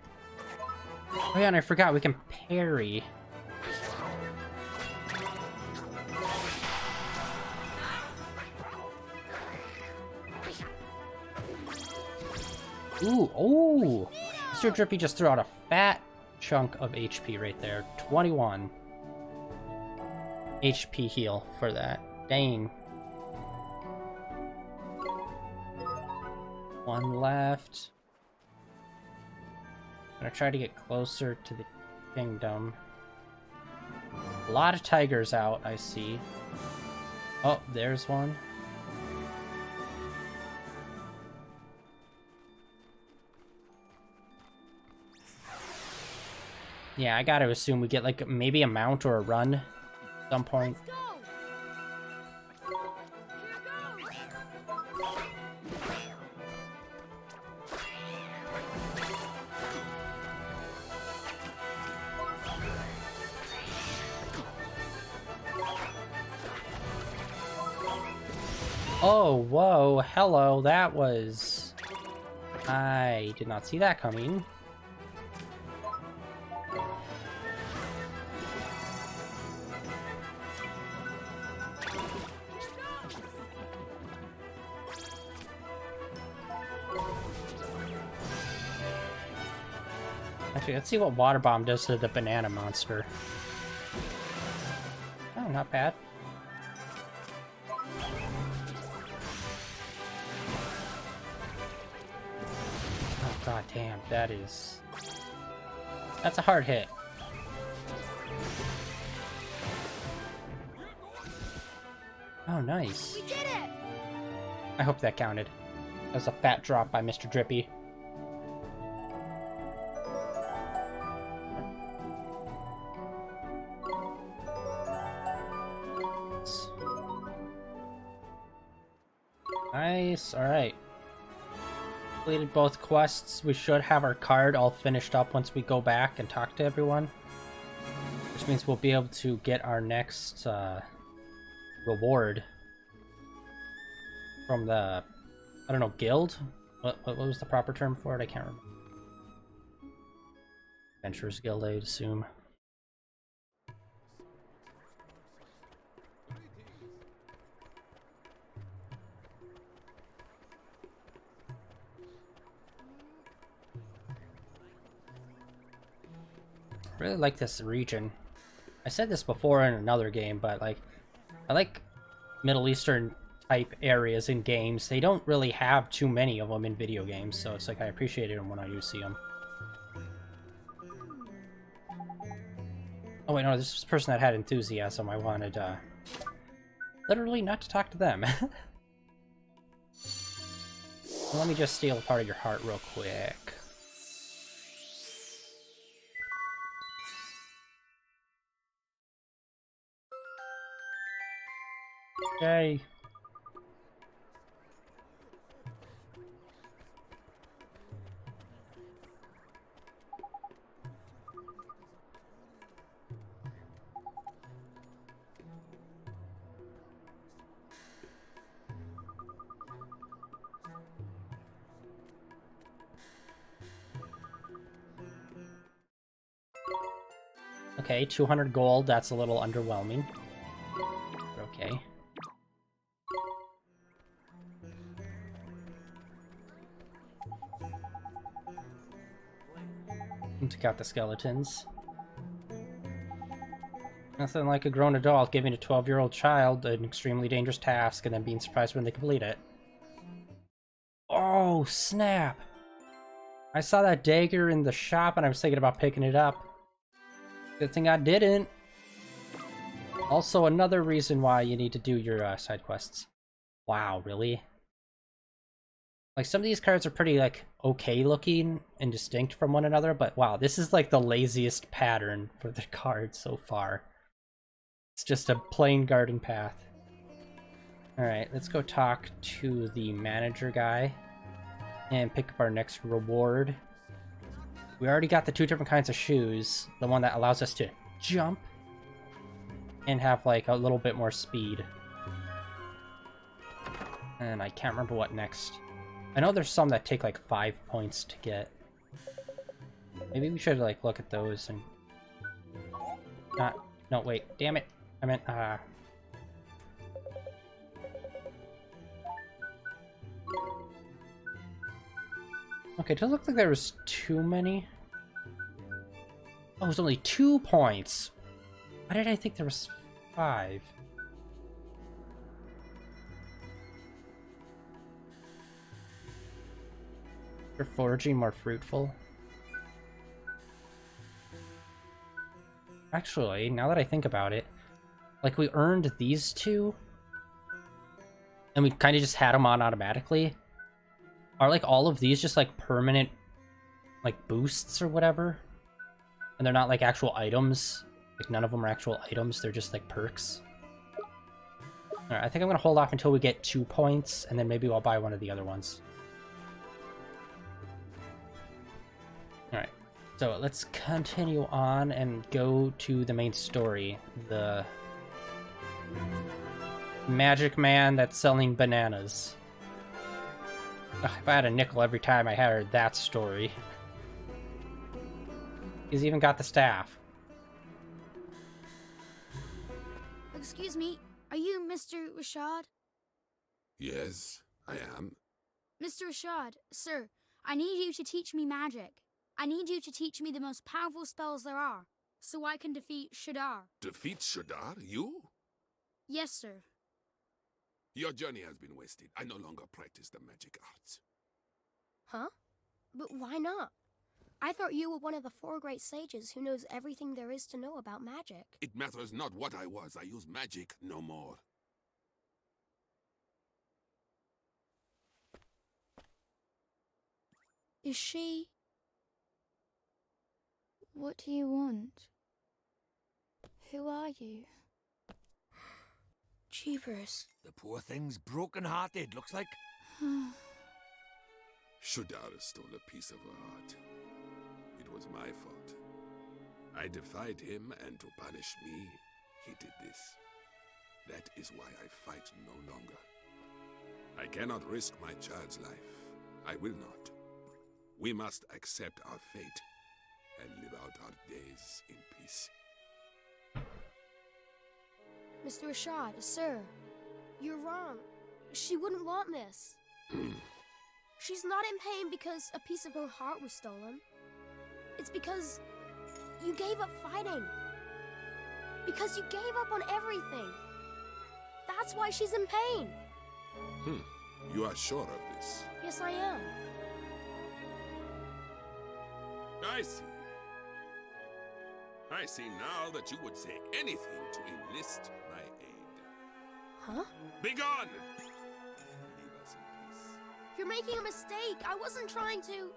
Oh yeah, and I forgot, we can parry. Ooh, oh! Mr. Drippy just threw out a fat chunk of HP right there. 21 HP heal for that. Dang. One left. I'm gonna try to get closer to the kingdom. A lot of tigers out, I see. Oh, there's one. Yeah, I gotta assume we get like maybe a mount or a run at some point. Let's go! Oh, whoa, hello, that was... I did not see that coming. Actually, let's see what Water Bomb does to the banana monster. Oh, not bad. Oh, god damn, that is... that's a hard hit. Oh, nice. We did it! I hope that counted. That was a fat drop by Mr. Drippy. Nice, alright. Completed both quests. We should have our card all finished up once we go back and talk to everyone. Which means we'll be able to get our next reward from the, I don't know, guild? What was the proper term for it? I can't remember. Adventurers Guild, I'd assume. Really like this region. I said this before in another game, but like, I like Middle Eastern type areas in games. They don't really have too many of them in video games, so it's like I appreciate them when I do see them. Oh wait, no, this is the person that had enthusiasm. I wanted, literally not to talk to them. Let me just steal a part of your heart real quick. Okay. Okay, 200 gold, that's a little underwhelming. But okay. Took out the skeletons. Nothing like a grown adult giving a 12-year-old child an extremely dangerous task and then being surprised when they complete it. Oh, snap! I saw that dagger in the shop and I was thinking about picking it up. Good thing I didn't. Also, another reason why you need to do your side quests. Wow, really? Like, some of these cards are pretty, like, okay looking and distinct from one another, but wow, this is like the laziest pattern for the cards so far. It's just a plain garden path. Alright, let's go talk to the manager guy and pick up our next reward. We already got the 2 different kinds of shoes. The one that allows us to jump and have like a little bit more speed. And I can't remember what next. I know there's some that take like 5 points to get. Maybe we should like look at those and no, wait, damn it. I meant okay, it doesn't look like there was too many. Oh, it was only 2 points. Why did I think there was 5? For foraging more fruitful. Actually, now that I think about it, like we earned these 2, and we kind of just had them on automatically. Are like all of these just like permanent, like boosts or whatever? And they're not like actual items. Like none of them are actual items. They're just like perks. Alright, I think I'm gonna hold off until we get 2 points, and then maybe I'll buy one of the other ones. Alright, so let's continue on and go to the main story. The magic man that's selling bananas. Ugh, if I had a nickel every time I heard that story. He's even got the staff. Excuse me, are you Mr. Rashad? Yes, I am. Mr. Rashad, sir, I need you to teach me magic. I need you to teach me the most powerful spells there are, so I can defeat Shadar. Defeat Shadar? You? Yes, sir. Your journey has been wasted. I no longer practice the magic arts. Huh? But why not? I thought you were one of the 4 great sages who knows everything there is to know about magic. It matters not what I was. I use magic no more. Is she... What do you want? Who are you? Jeepers. The poor thing's broken-hearted, looks like. Shadar stole a piece of her heart. It was my fault. I defied him, and to punish me, he did this. That is why I fight no longer. I cannot risk my child's life. I will not. We must accept our fate and live out our days in peace. Mr. Rashad, sir, you're wrong. She wouldn't want this. She's not in pain because a piece of her heart was stolen. It's because you gave up fighting. Because you gave up on everything. That's why she's in pain. You are sure of this? Yes, I am. I see. I see now that you would say anything to enlist my aid. Huh? Begone! Leave us in peace. You're making a mistake. I wasn't trying to...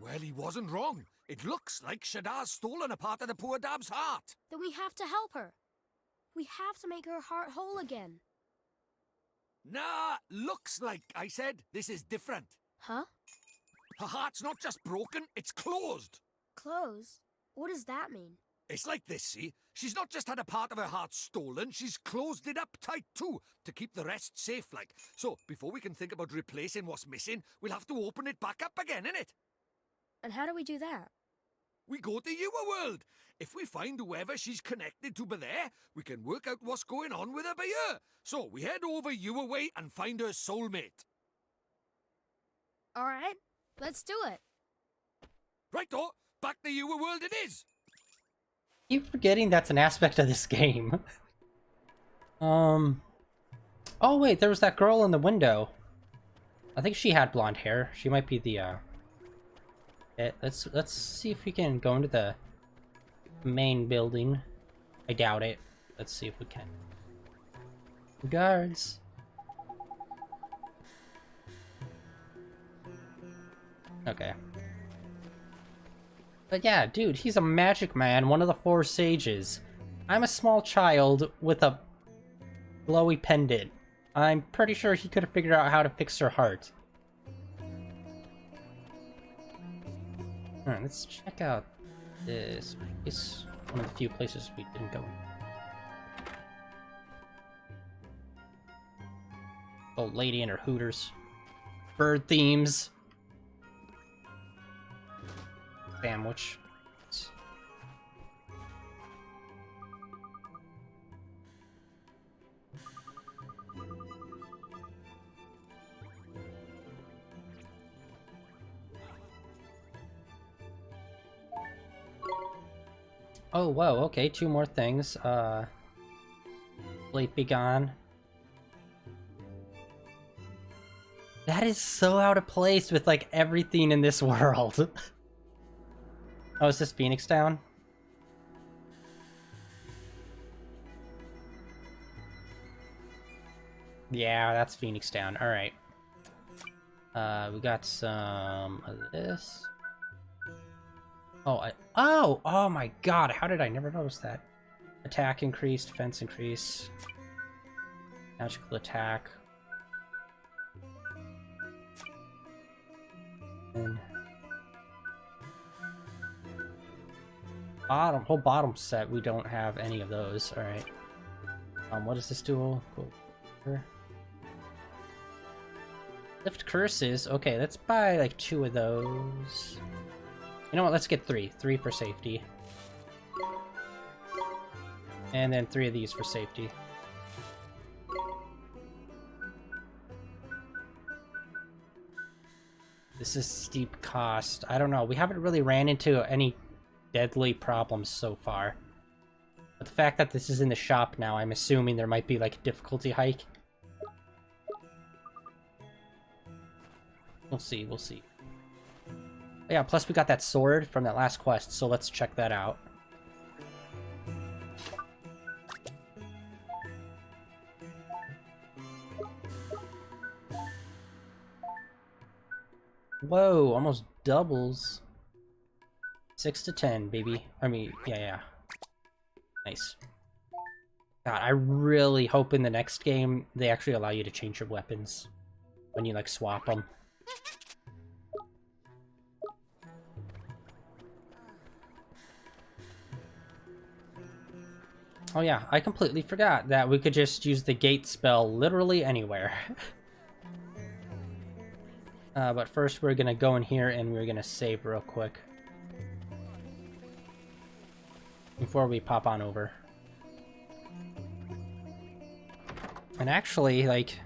Well, he wasn't wrong. It looks like Shadar's stolen a part of the poor dab's heart. Then we have to help her. We have to make her heart whole again. Nah, looks like, I said. This is different. Huh? Her heart's not just broken, it's closed. Closed? What does that mean? It's like this, see? She's not just had a part of her heart stolen, she's closed it up tight too, to keep the rest safe like. So, before we can think about replacing what's missing, we'll have to open it back up again, innit? And how do we do that? we go to your world. If we find whoever she's connected to by there, we can work out what's going on with her by here. So we head over your way and find her soulmate. All right, let's do it. Righto, back to your world it is. Keep forgetting that's an aspect of this game. Oh wait, there was that girl in the window. I think she had blonde hair. She might be the let's see if we can go into the main building. I doubt it. Let's see if we can. Guards. Okay. But yeah, dude, he's a magic man, one of the 4 sages. I'm a small child with a glowy pendant. I'm pretty sure he could have figured out how to fix her heart. Alright, let's check out this. It's one of the few places we didn't go. Old lady and her hooters. Bird themes. Sandwich. Oh, whoa, okay, 2 more things. Late be gone. That is so out of place with, like, everything in this world. Oh, is this Phoenix Town? Yeah, that's Phoenix Town. Alright. We got some of this. Oh my god, how did I never notice that? Attack increase, defense increase. Magical attack. And whole bottom set, we don't have any of those. Alright. What does this do? Go here. Lift curses. Okay, let's buy like 2 of those. You know what? Let's get 3. 3 for safety. And then 3 of these for safety. This is steep cost. I don't know. We haven't really ran into any deadly problems so far. But the fact that this is in the shop now, I'm assuming there might be like a difficulty hike. We'll see, we'll see. But yeah, plus we got that sword from that last quest, so let's check that out. Whoa, almost doubles. 6 to 10, baby. I mean, yeah. Nice. God, I really hope in the next game they actually allow you to change your weapons when you, like, swap them. Oh yeah, I completely forgot that we could just use the gate spell literally anywhere. But first we're gonna go in here and we're gonna save real quick. Before we pop on over. And actually, like,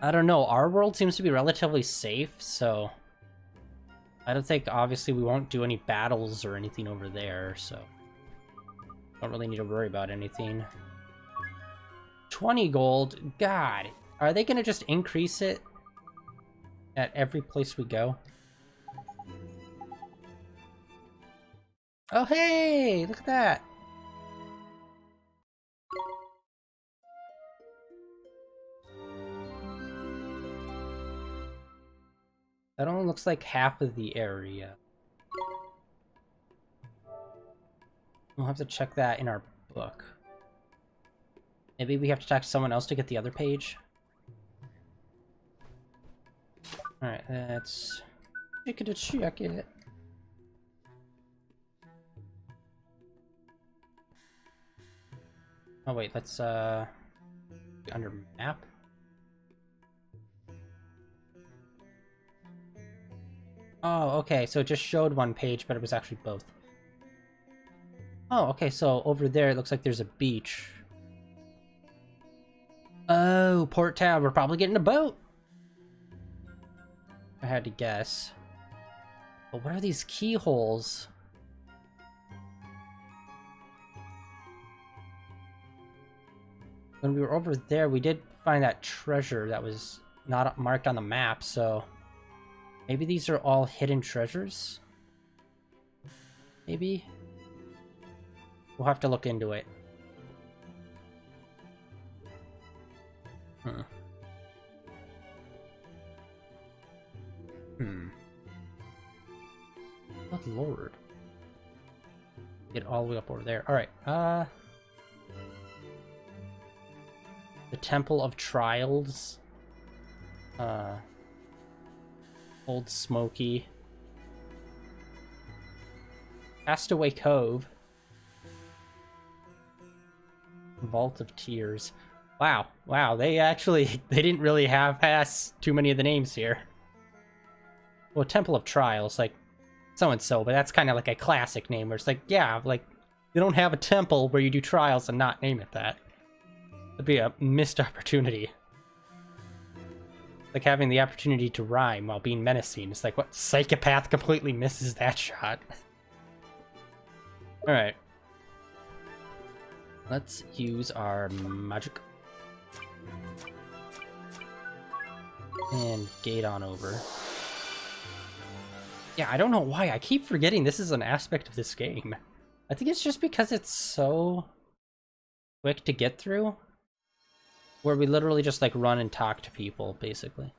I don't know, our world seems to be relatively safe, so I don't think, obviously, we won't do any battles or anything over there, so don't really need to worry about anything. 20 gold? God, are they gonna just increase it at every place we go? Oh hey, look at that! That only looks like half of the area. We'll have to check that in our book. Maybe we have to talk to someone else to get the other page. Alright, let's check it. Oh wait, let's under map. Oh, okay, so it just showed one page, but it was actually both. Oh, okay, so over there it looks like there's a beach. Oh, Port Town, we're probably getting a boat! I had to guess. But what are these keyholes? When we were over there, we did find that treasure that was not marked on the map, so... Maybe these are all hidden treasures? Maybe? We'll have to look into it. Good lord. Get all the way up over there. Alright, the Temple of Trials. Old Smoky. Castaway Cove. Vault of Tears. Wow, they didn't really have past too many of the names here. Well, Temple of Trials, like, so-and-so, but that's kind of like a classic name where it's like, yeah, like, you don't have a temple where you do trials and not name it that. That'd be a missed opportunity. Like having the opportunity to rhyme while being menacing. It's like, what psychopath completely misses that shot? Alright. Let's use our magic. And gate on over. Yeah, I don't know why. I keep forgetting this is an aspect of this game. I think it's just because it's so quick to get through. Where we literally just like run and talk to people, basically.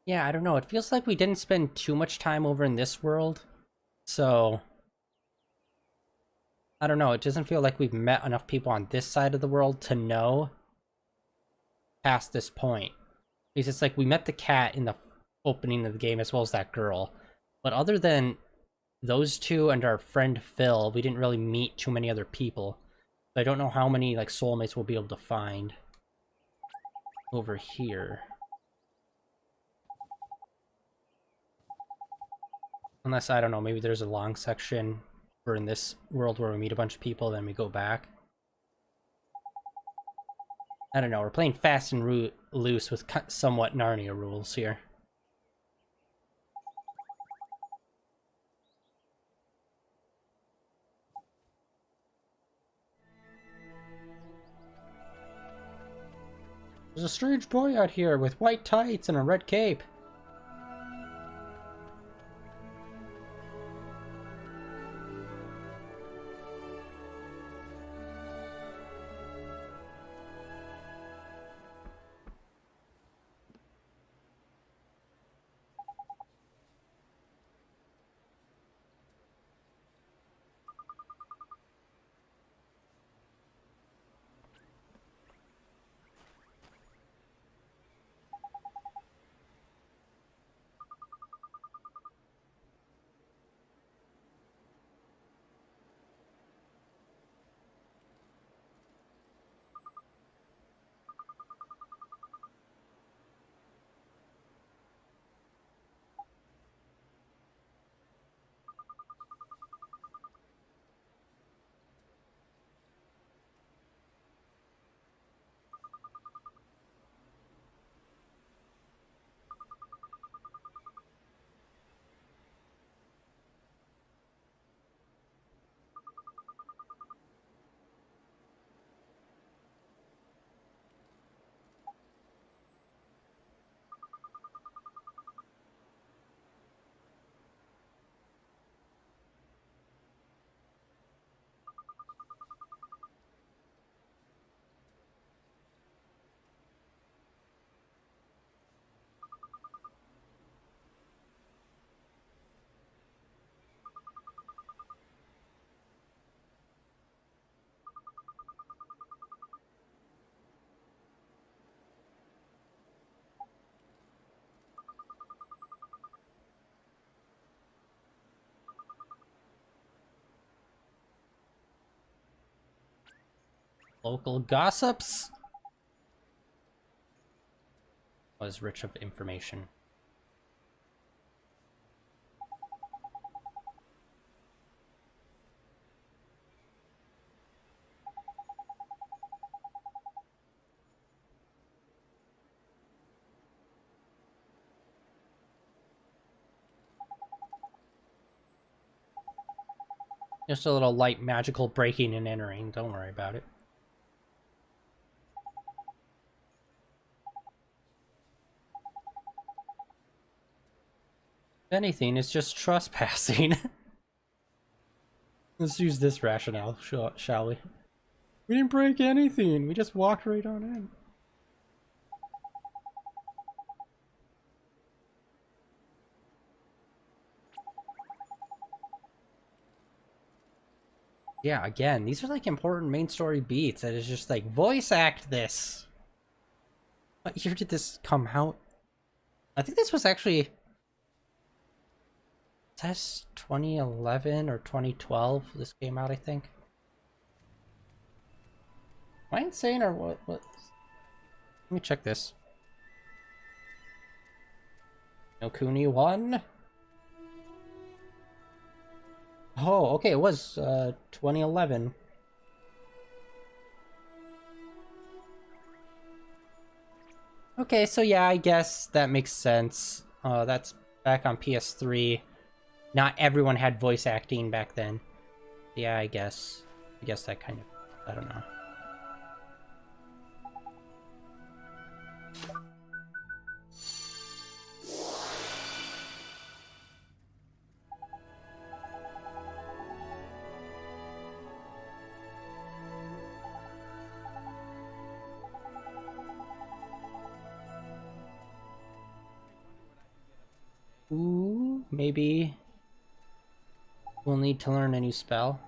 Yeah, I don't know. It feels like we didn't spend too much time over in this world. So, I don't know. It doesn't feel like we've met enough people on this side of the world to know past this point. Because it's like we met the cat in the opening of the game as well as that girl. But other than those two and our friend Phil, we didn't really meet too many other people. So I don't know how many like soulmates we'll be able to find over here. Unless, I don't know, maybe there's a long section for in this world where we meet a bunch of people, then we go back. I don't know, we're playing fast and loose with somewhat Narnia rules here. There's a strange boy out here with white tights and a red cape. Local gossips was rich of information. Just a little light magical breaking and entering. Don't worry about it. If anything, it's just trespassing. Let's use this rationale, shall we? We didn't break anything. We just walked right on in. Yeah, again, these are like important main story beats that is just like, voice act this. What year did this come out? I think this was actually... That's 2011 or 2012 this came out, I think. Am I insane or what? Let me check this. No Kuni 1? Oh, okay, it was 2011. Okay, so yeah, I guess that makes sense. That's back on PS3. Not everyone had voice acting back then. Yeah, I guess that kind of... I don't know. Ooh, maybe we'll need to learn a new spell.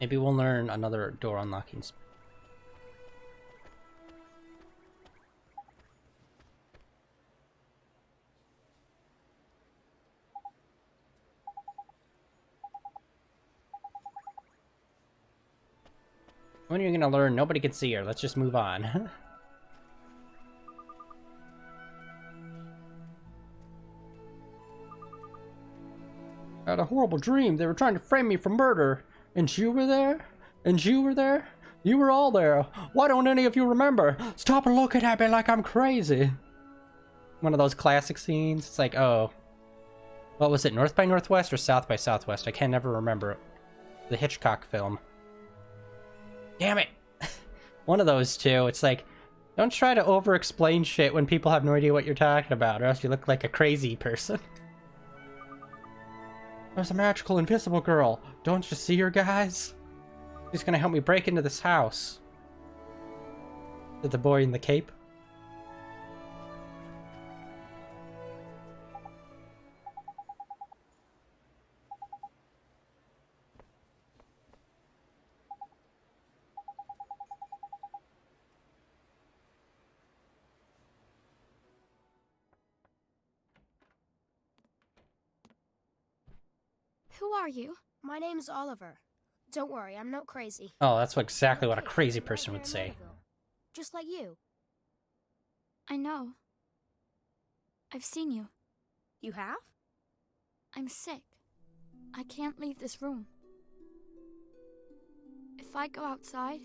Maybe we'll learn another door unlocking spell. When are you gonna learn? Nobody can see her. Let's just move on. I had a horrible dream. They were trying to frame me for murder. And you were there? And you were there? You were all there. Why don't any of you remember? Stop looking at me like I'm crazy. One of those classic scenes. It's like, oh. What was it? North by Northwest or South by Southwest? I can never remember. The Hitchcock film. Damn it. One of those two. It's like, don't try to over-explain shit when people have no idea what you're talking about, or else you look like a crazy person. There's a magical invisible girl. Don't you see her, guys? She's gonna help me break into this house. Did the boy in the cape? Who are you? My name's Oliver. Don't worry, I'm not crazy. Oh, that's exactly what a Okay, crazy right person here would in say. Louisville. Just like you. I know. I've seen you. You have? I'm sick. I can't leave this room. If I go outside,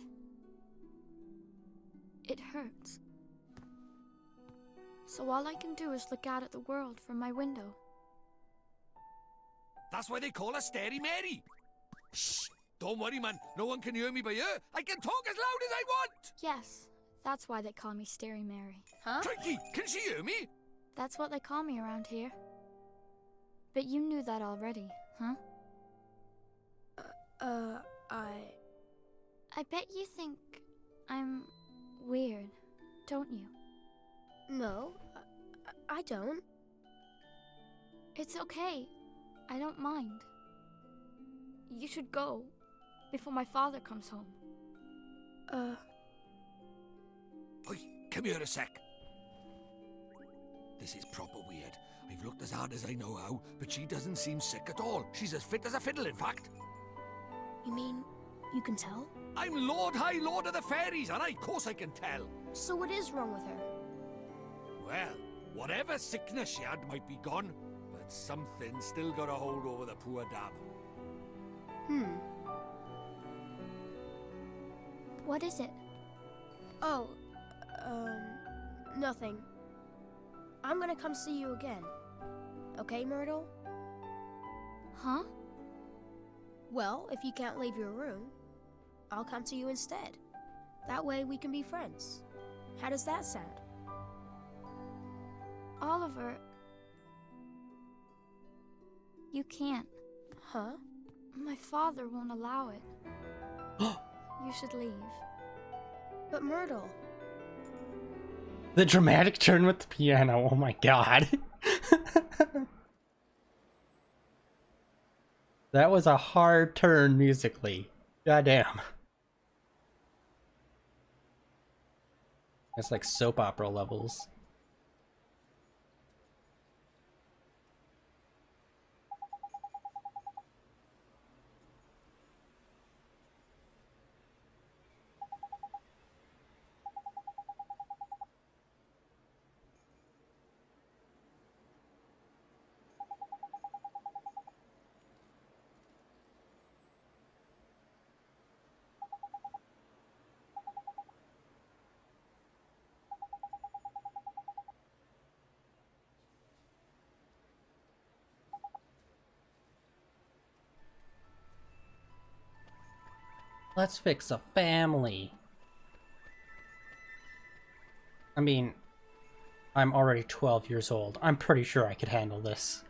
it hurts. So all I can do is look out at the world from my window. That's why they call her Stary Mary. Shh! Don't worry, man. No one can hear me by here. I can talk as loud as I want. Yes, that's why they call me Stary Mary. Huh? Crikey, can she hear me? That's what they call me around here. But you knew that already, huh? I bet you think I'm weird, don't you? No, I don't. It's okay. I don't mind. You should go before my father comes home. Oi, come here a sec. This is proper weird. I've looked as hard as I know how, but she doesn't seem sick at all. She's as fit as a fiddle, in fact. You mean you can tell? I'm Lord High Lord of the Fairies, and of course I can tell. So what is wrong with her? Well, whatever sickness she had might be gone, but something still got a hold over the poor dab. What is it? Oh, nothing. I'm gonna come see you again. Okay, Myrtle? Huh? Well, if you can't leave your room, I'll come to you instead. That way we can be friends. How does that sound? Oliver, you can't. Huh? My father won't allow it. You should leave. But Myrtle... The dramatic turn with the piano, oh my god. That was a hard turn musically. Goddamn. It's like soap opera levels. Let's fix a family. I mean, I'm already 12 years old. I'm pretty sure I could handle this.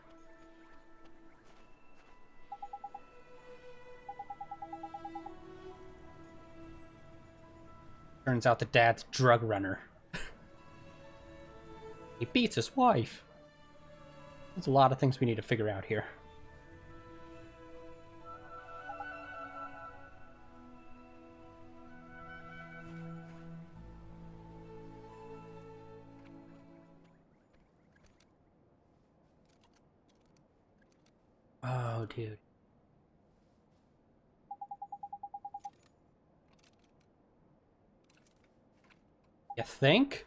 Turns out the dad's a drug runner. He beats his wife. There's a lot of things we need to figure out here. Oh, dude. You think?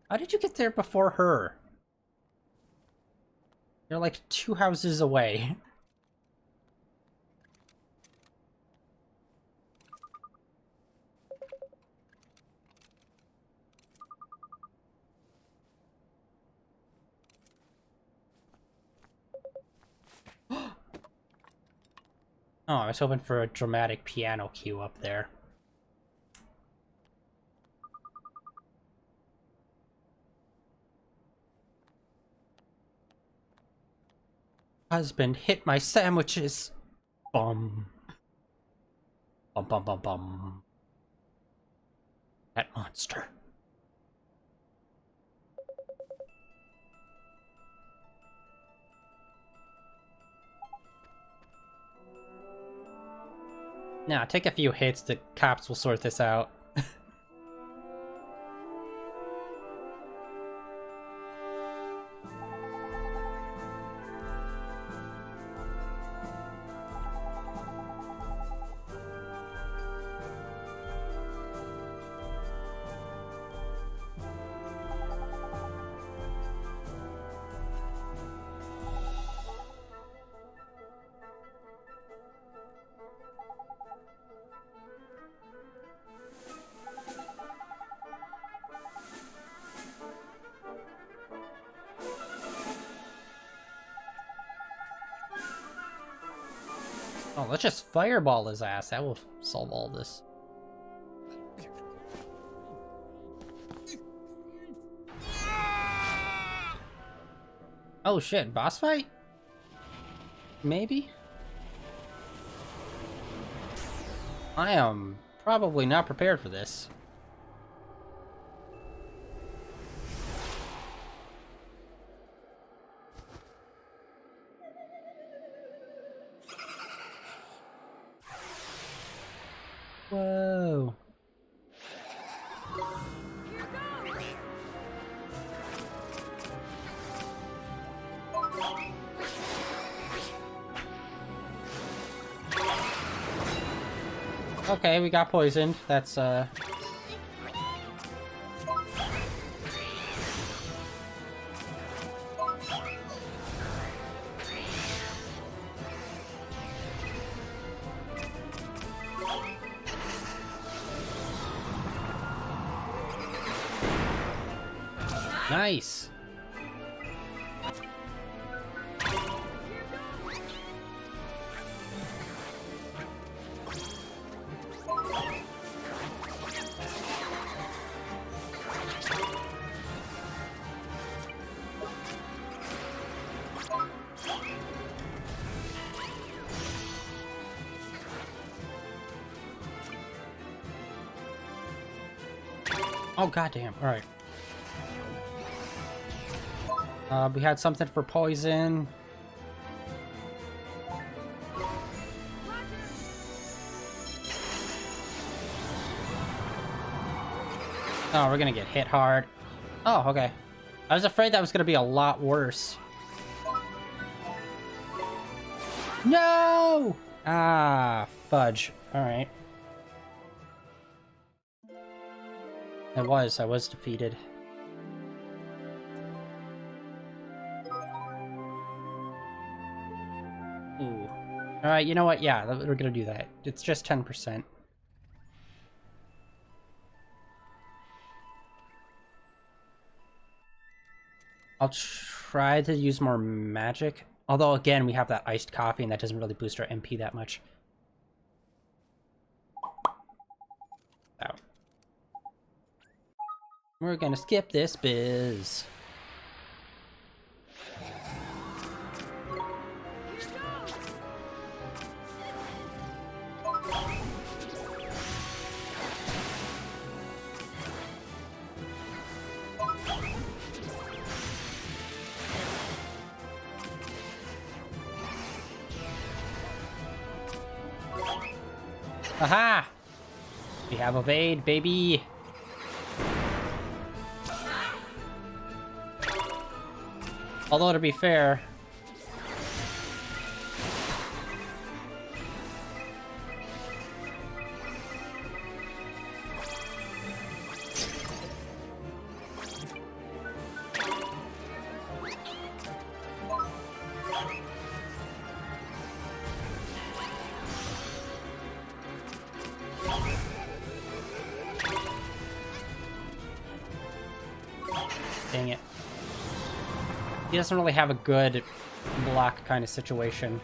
How did you get there before her? You're like 2 houses away. Oh, I was hoping for a dramatic piano cue up there. Husband hit my sandwiches. Bum. Bum bum bum bum. That monster. Now, take a few hits, the cops will sort this out. Oh, let's just fireball his ass. That will solve all this. Oh shit, boss fight? Maybe? I am probably not prepared for this. Whoa. Okay, we got poisoned. That's, nice! Oh, goddamn. Alright. We had something for poison. Oh, we're gonna get hit hard. Oh, okay. I was afraid that was gonna be a lot worse. No! Ah, fudge. Alright. I was defeated. Ooh. Alright, you know what? Yeah, we're gonna do that. It's just 10%. I'll try to use more magic. Although, again, we have that iced coffee, and that doesn't really boost our MP that much. Oh. We're gonna skip this biz. Aha! We have evade, baby! Although, to be fair... Dang it. He doesn't really have a good block kind of situation.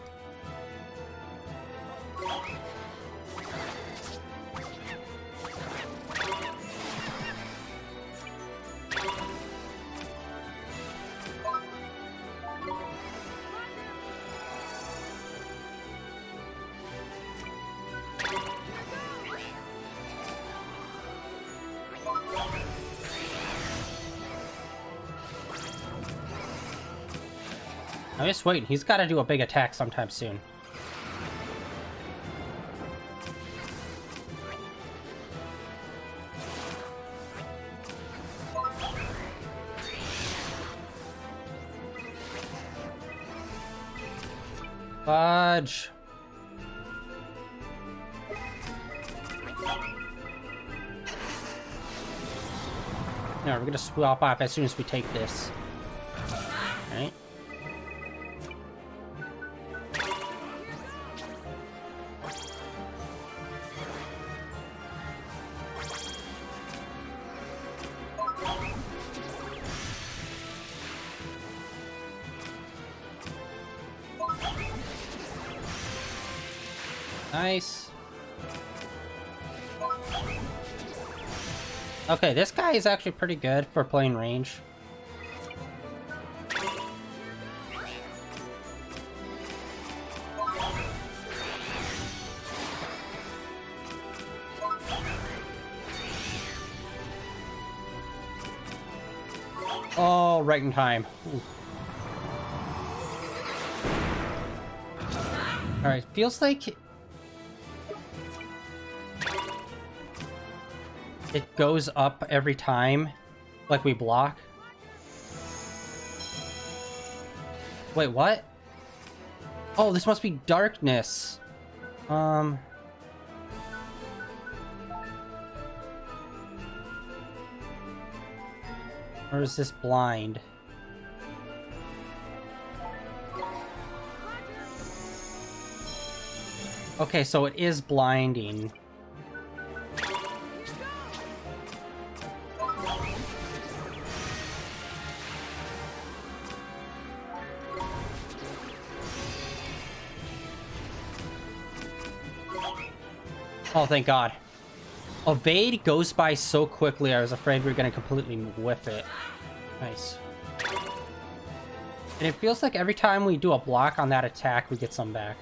I'm just waiting. He's got to do a big attack sometime soon. Fudge. No, we're gonna swap off as soon as we take this. Alright. Nice. Okay, this guy is actually pretty good for playing range. Oh, right in time. Ooh. Alright, feels like it goes up every time, like we block. Wait, what? Oh, this must be darkness. Or is this blind? Okay, so it is blinding. Oh, thank God. Evade goes by so quickly, I was afraid we were going to completely whiff it. Nice. And it feels like every time we do a block on that attack, we get some back.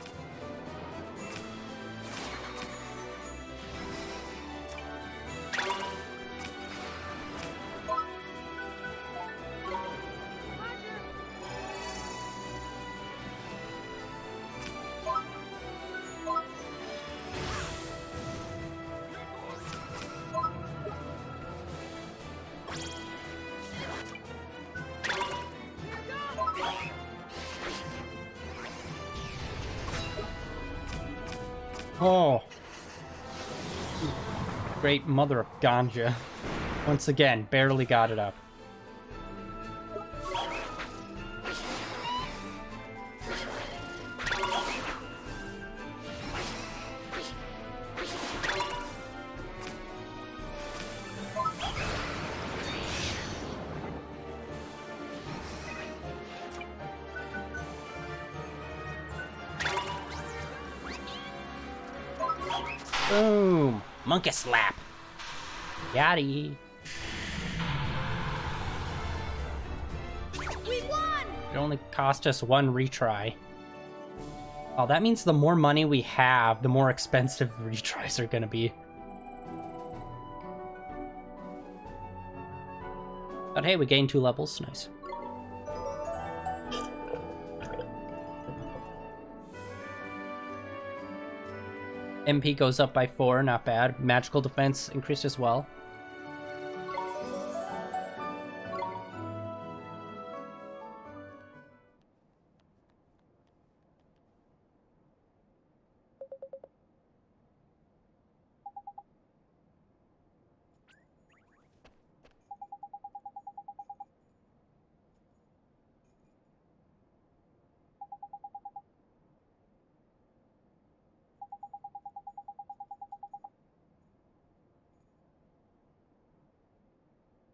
Oh. Great mother of ganja. Once again, barely got it up. Boom! Monkey slap! Yaddy! We won! It only cost us one retry. Oh, that means the more money we have, the more expensive retries are gonna be. But hey, we gained 2 levels. Nice. MP goes up by 4, not bad. Magical defense increased as well.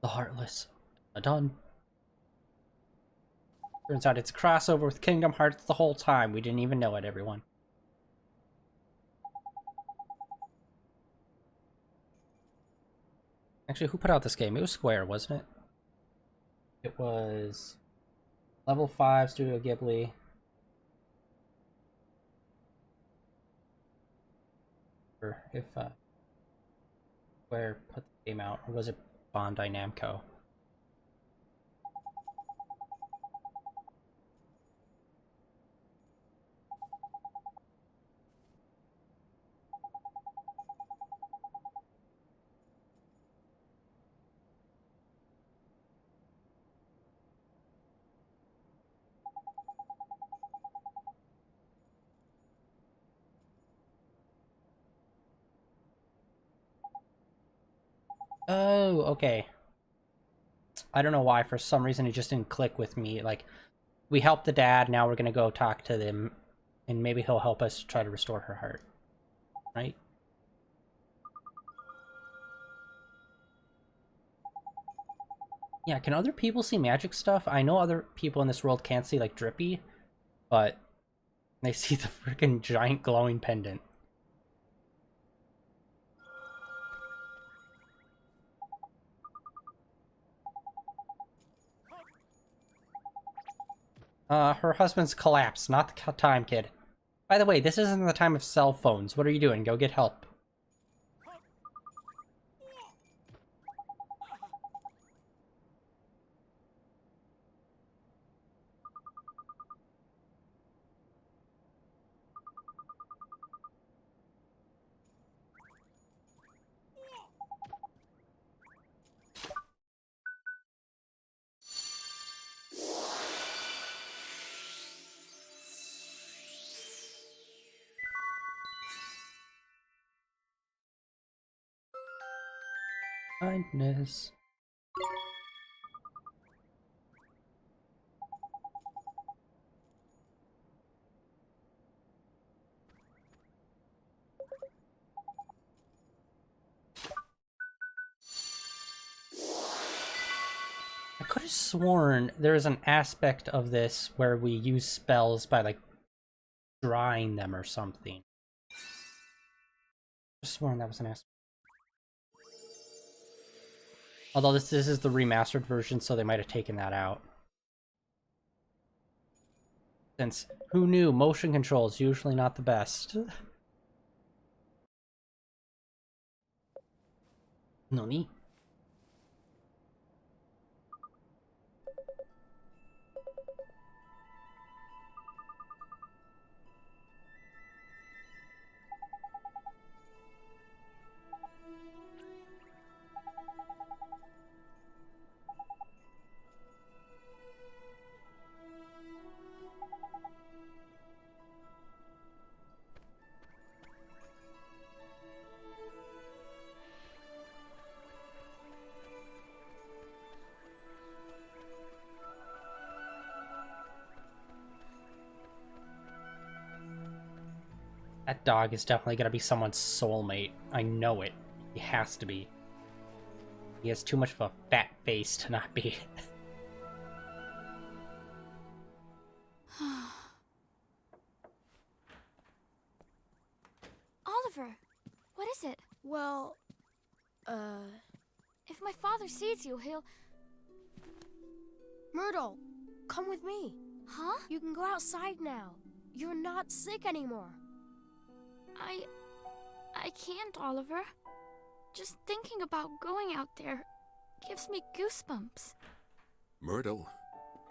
The Heartless. Done. Turns out it's a crossover with Kingdom Hearts the whole time. We didn't even know it, everyone. Actually, who put out this game? It was Square, wasn't it? It was Level 5, Studio Ghibli. Or if Square put the game out, or was it Bandai Namco? Oh, okay. I don't know why, for some reason it just didn't click with me. Like, we helped the dad, now we're gonna go talk to them, and maybe he'll help us try to restore her heart. Right? Yeah, can other people see magic stuff? I know other people in this world can't see, like, Drippy, but they see the freaking giant glowing pendant. Her husband's collapsed, not the time, kid. By the way, this isn't the time of cell phones. What are you doing? Go get help. Kindness. I could have sworn there is an aspect of this where we use spells by, like, drying them or something. I could have sworn that was an aspect. Although this is the remastered version, so they might have taken that out. Since, who knew, motion control is usually not the best. Nani? That dog is definitely gonna be someone's soulmate. I know it. He has to be. He has too much of a fat face to not be. Oliver, what is it? Well, If my father sees you, he'll... Myrtle, come with me. Huh? You can go outside now. You're not sick anymore. I can't, Oliver. Just thinking about going out there gives me goosebumps. Myrtle,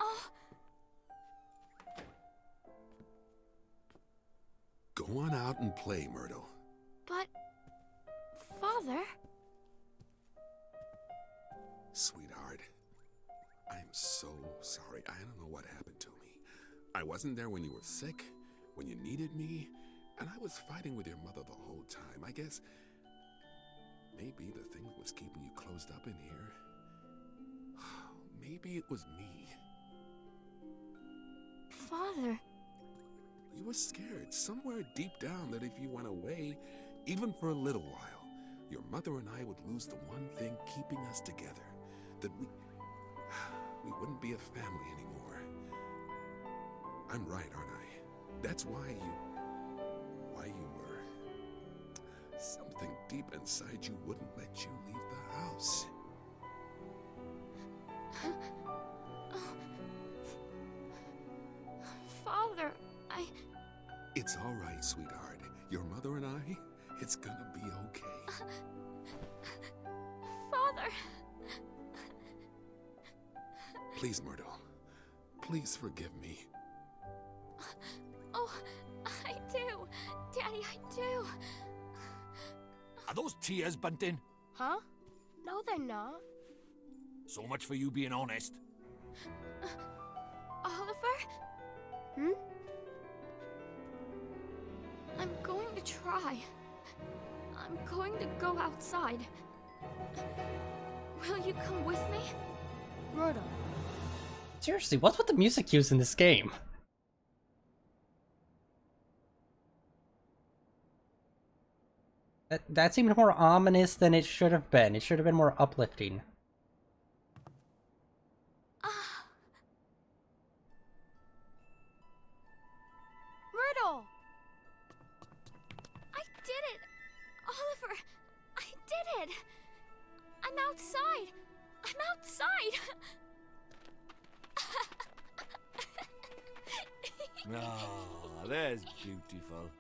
Oh, go on out and play, Myrtle. but... Father? Sweetheart, I'm so sorry. I don't know what happened to me. I wasn't there when you were sick, when you needed me, and I was fighting with your mother the whole time. I guess maybe the thing that was keeping you closed up in here, maybe it was me. Father? You were scared somewhere deep down that if you went away, even for a little while, your mother and I would lose the one thing keeping us together. That we wouldn't be a family anymore. I'm right, aren't I? That's why you were. Something deep inside you wouldn't let you leave the house. Father, It's all right, sweetheart. Your mother and I, it's gonna be okay. Father! Please, Myrtle. Please forgive me. Oh, I do. Daddy, I do. Are those tears, Bunting? Huh? No, they're not. So much for you being honest. Oliver? Hmm? I'm going to try. I'm going to go outside. Will you come with me? Myrtle. Seriously, what's with the music cues in this game? That seemed more ominous than it should have been. It should have been more uplifting. Myrtle! I did it! Oliver, I did it! I'm outside! I'm outside! Ah, there's beautiful.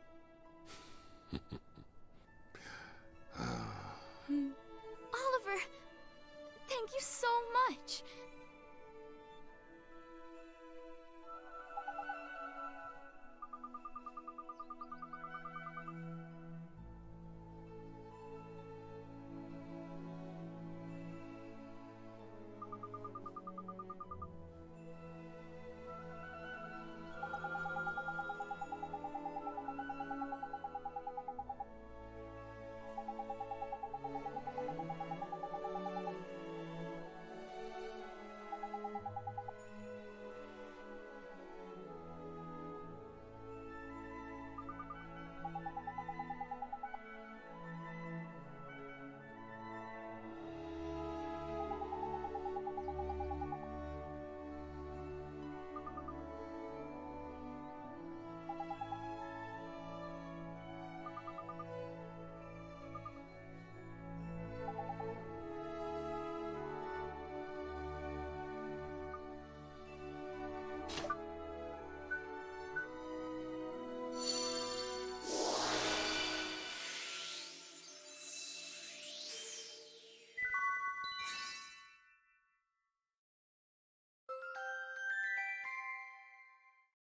Oliver, thank you so much.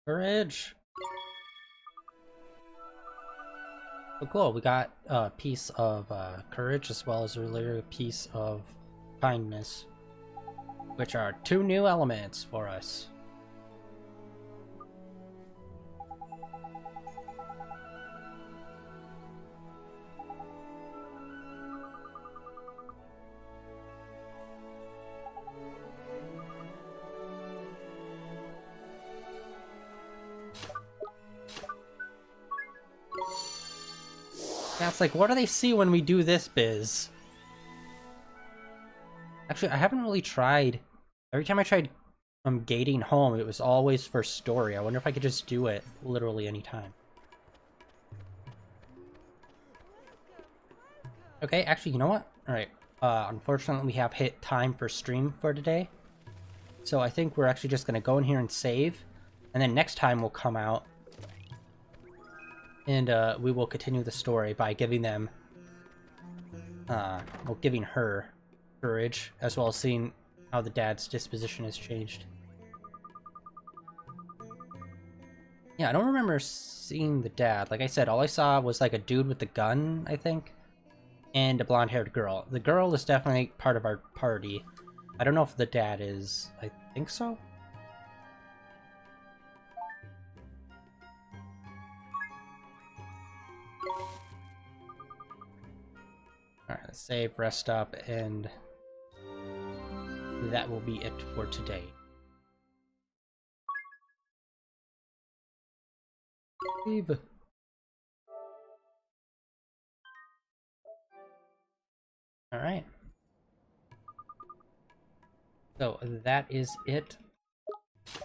Courage! Oh, cool. We got a piece of courage as well as earlier a piece of kindness, which are 2 new elements for us. That's like, what do they see when we do this biz? Actually, I haven't really tried. Every time I tried gating home, it was always for story. I wonder if I could just do it literally anytime. Okay, actually, you know what? Alright, unfortunately we have hit time for stream for today. So I think we're actually just gonna go in here and save. And then next time we'll come out. And we will continue the story by giving them, well, giving her courage, as well as seeing how the dad's disposition has changed. Yeah, I don't remember seeing the dad. Like I said, all I saw was like a dude with a gun, I think, and a blonde-haired girl. The girl is definitely part of our party. I don't know if the dad is. I think so. Alright, let's save, rest up, and that will be it for today. Save. Alright. So that is it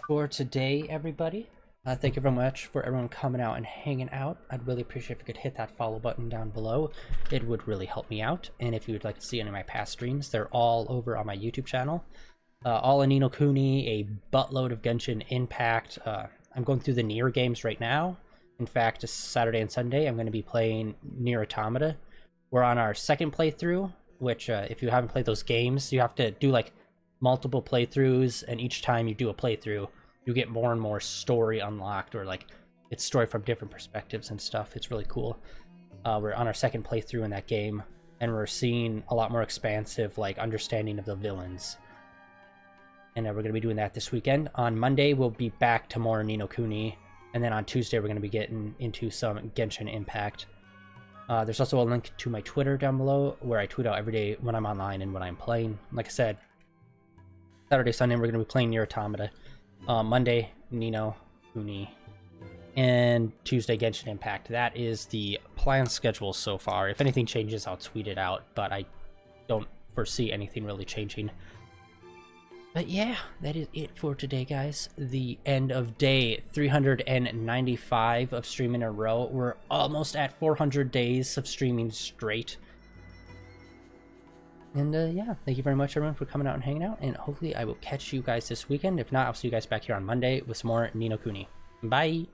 for today, everybody. Thank you very much for everyone coming out and hanging out. I'd really appreciate if you could hit that follow button down below. It would really help me out. And if you would like to see any of my past streams, they're all over on my YouTube channel. All in Ni no Kuni, a buttload of Genshin Impact. I'm going through the Nier games right now. In fact, this Saturday and Sunday, I'm going to be playing Nier Automata. We're on our second playthrough, which if you haven't played those games, you have to do like multiple playthroughs, and each time you do a playthrough, you get more and more story unlocked, or like it's story from different perspectives and stuff. It's really cool. We're on our second playthrough in that game, and we're seeing a lot more expansive like understanding of the villains. And we're going to be doing that this weekend. On Monday, we'll be back to more Ni no Kuni, and then on Tuesday, we're going to be getting into some Genshin Impact. There's also a link to my Twitter down below, where I tweet out every day when I'm online and when I'm playing. Like I said, Saturday, Sunday, we're going to be playing Nier Automata. Monday, Ni no Kuni, and Tuesday, Genshin Impact. That is the planned schedule so far. If anything changes, I'll tweet it out, but I don't foresee anything really changing. But yeah, that is it for today, guys. The end of day 395 of streaming in a row. We're almost at 400 days of streaming straight. And yeah, thank you very much, everyone, for coming out and hanging out. And hopefully I will catch you guys this weekend. If not, I'll see you guys back here on Monday with some more Ni no Kuni. Bye!